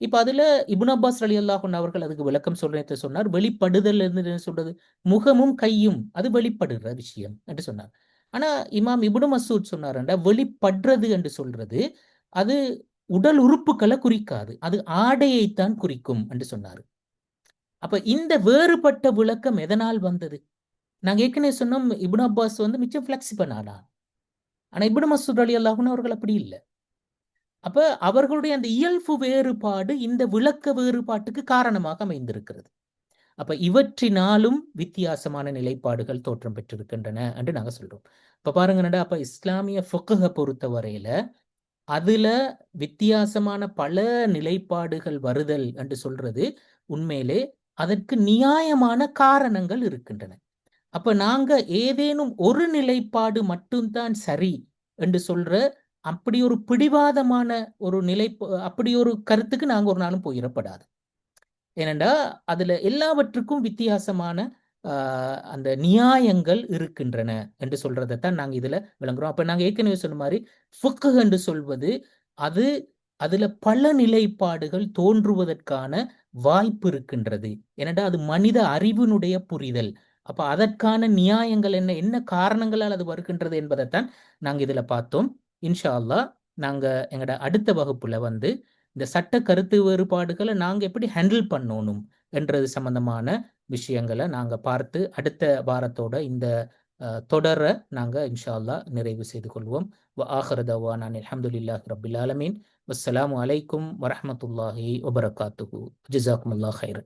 S1: இப்ப அதுல இப்னு அப்பாஸ் ரலியல்லாஹு அன்ஹு அவர்கள் அதுக்கு விளக்கம் சொல்றதை சொன்னார். வெளிப்படுதல் என்ன சொல்றது? முகமும் கையும் அது வெளிப்படுகிற விஷயம் என்று சொன்னார். ஆனா இமாம் இப்னு மஸ்ஊத் சொன்னாருண்டா, வெளிப்படுறது என்று சொல்றது அது உடல் உறுப்புகளை குறிக்காது, அது ஆடையைத்தான் குறிக்கும் என்று சொன்னார். அப்ப இந்த வேறுபட்ட விளக்கம் எதனால் வந்தது? நாங்க ஏற்கனவே சொன்னோம், இப்னு அப்பாஸ் வந்து மிச்சம் பிளெக்சிபிள் ஆனா, ஆனா இப்னு மஸ்ஊத் ரலியல்லாஹு அன்ஹு அவர்கள் அப்படி இல்ல. அப்ப அவர்களுடைய அந்த இயல்பு வேறுபாடு இந்த விளக்க வேறுபாட்டுக்கு காரணமாக அமைந்திருக்கிறது. அப்ப இவற்றினாலும் வித்தியாசமான நிலைப்பாடுகள் தோற்றம் பெற்றிருக்கின்றன என்று நாங்க சொல்றோம். இப்ப பாருங்கடா, அப்ப இஸ்லாமிய ஃபிக்ஹ பொறுத்த வரையில அதுல வித்தியாசமான பல நிலைப்பாடுகள் வருதல் என்று சொல்றது உண்மையிலே அதற்கு நியாயமான காரணங்கள் இருக்கின்றன. அப்ப நாங்க ஏதேனும் ஒரு நிலைப்பாடு மட்டும்தான் சரி என்று சொல்ற அப்படி ஒரு பிடிவாதமான ஒரு அப்படி ஒரு கருத்துக்கு நாங்க ஒரு நாளும் போயிடப்படாது. ஏனென்றா அதுல எல்லாவற்றுக்கும் வித்தியாசமான அந்த நியாயங்கள் இருக்கின்றன என்று சொல்றதைத்தான் நாங்க இதுல விளங்குறோம். அப்ப நாங்க ஏற்கனவே சொன்ன மாதிரி ஃபிக்ஹ் என்று சொல்வது அது அதுல பல நிலைப்பாடுகள் தோன்றுவதற்கான வாய்ப்பு இருக்கின்றது. ஏனென்றா அது மனித அறிவினுடைய புரிதல். அப்ப அதற்கான நியாயங்கள் என்ன என்ன காரணங்களால் அது வருகின்றது என்பதைத்தான் நாங்க இதுல பார்த்தோம். இன்ஷா அல்லாஹ் நாங்க எங்கட அடுத்த வகுப்புல வந்து இந்த சட்ட கருத்து வேறுபாடுகளை நாங்க எப்படி ஹேண்டில் பண்ணணும் என்றது சம்பந்தமான விஷயங்களை நாங்க பார்த்து அடுத்த வாரத்தோட இந்த தொடரை நாங்க இன்ஷா அல்லாஹ் நிறைவு செய்து கொள்வோம். وآخر دعوانا الحمد لله رب العالمين والسلام عليكم ورحمة الله وبركاته. جزاكم الله خيرا.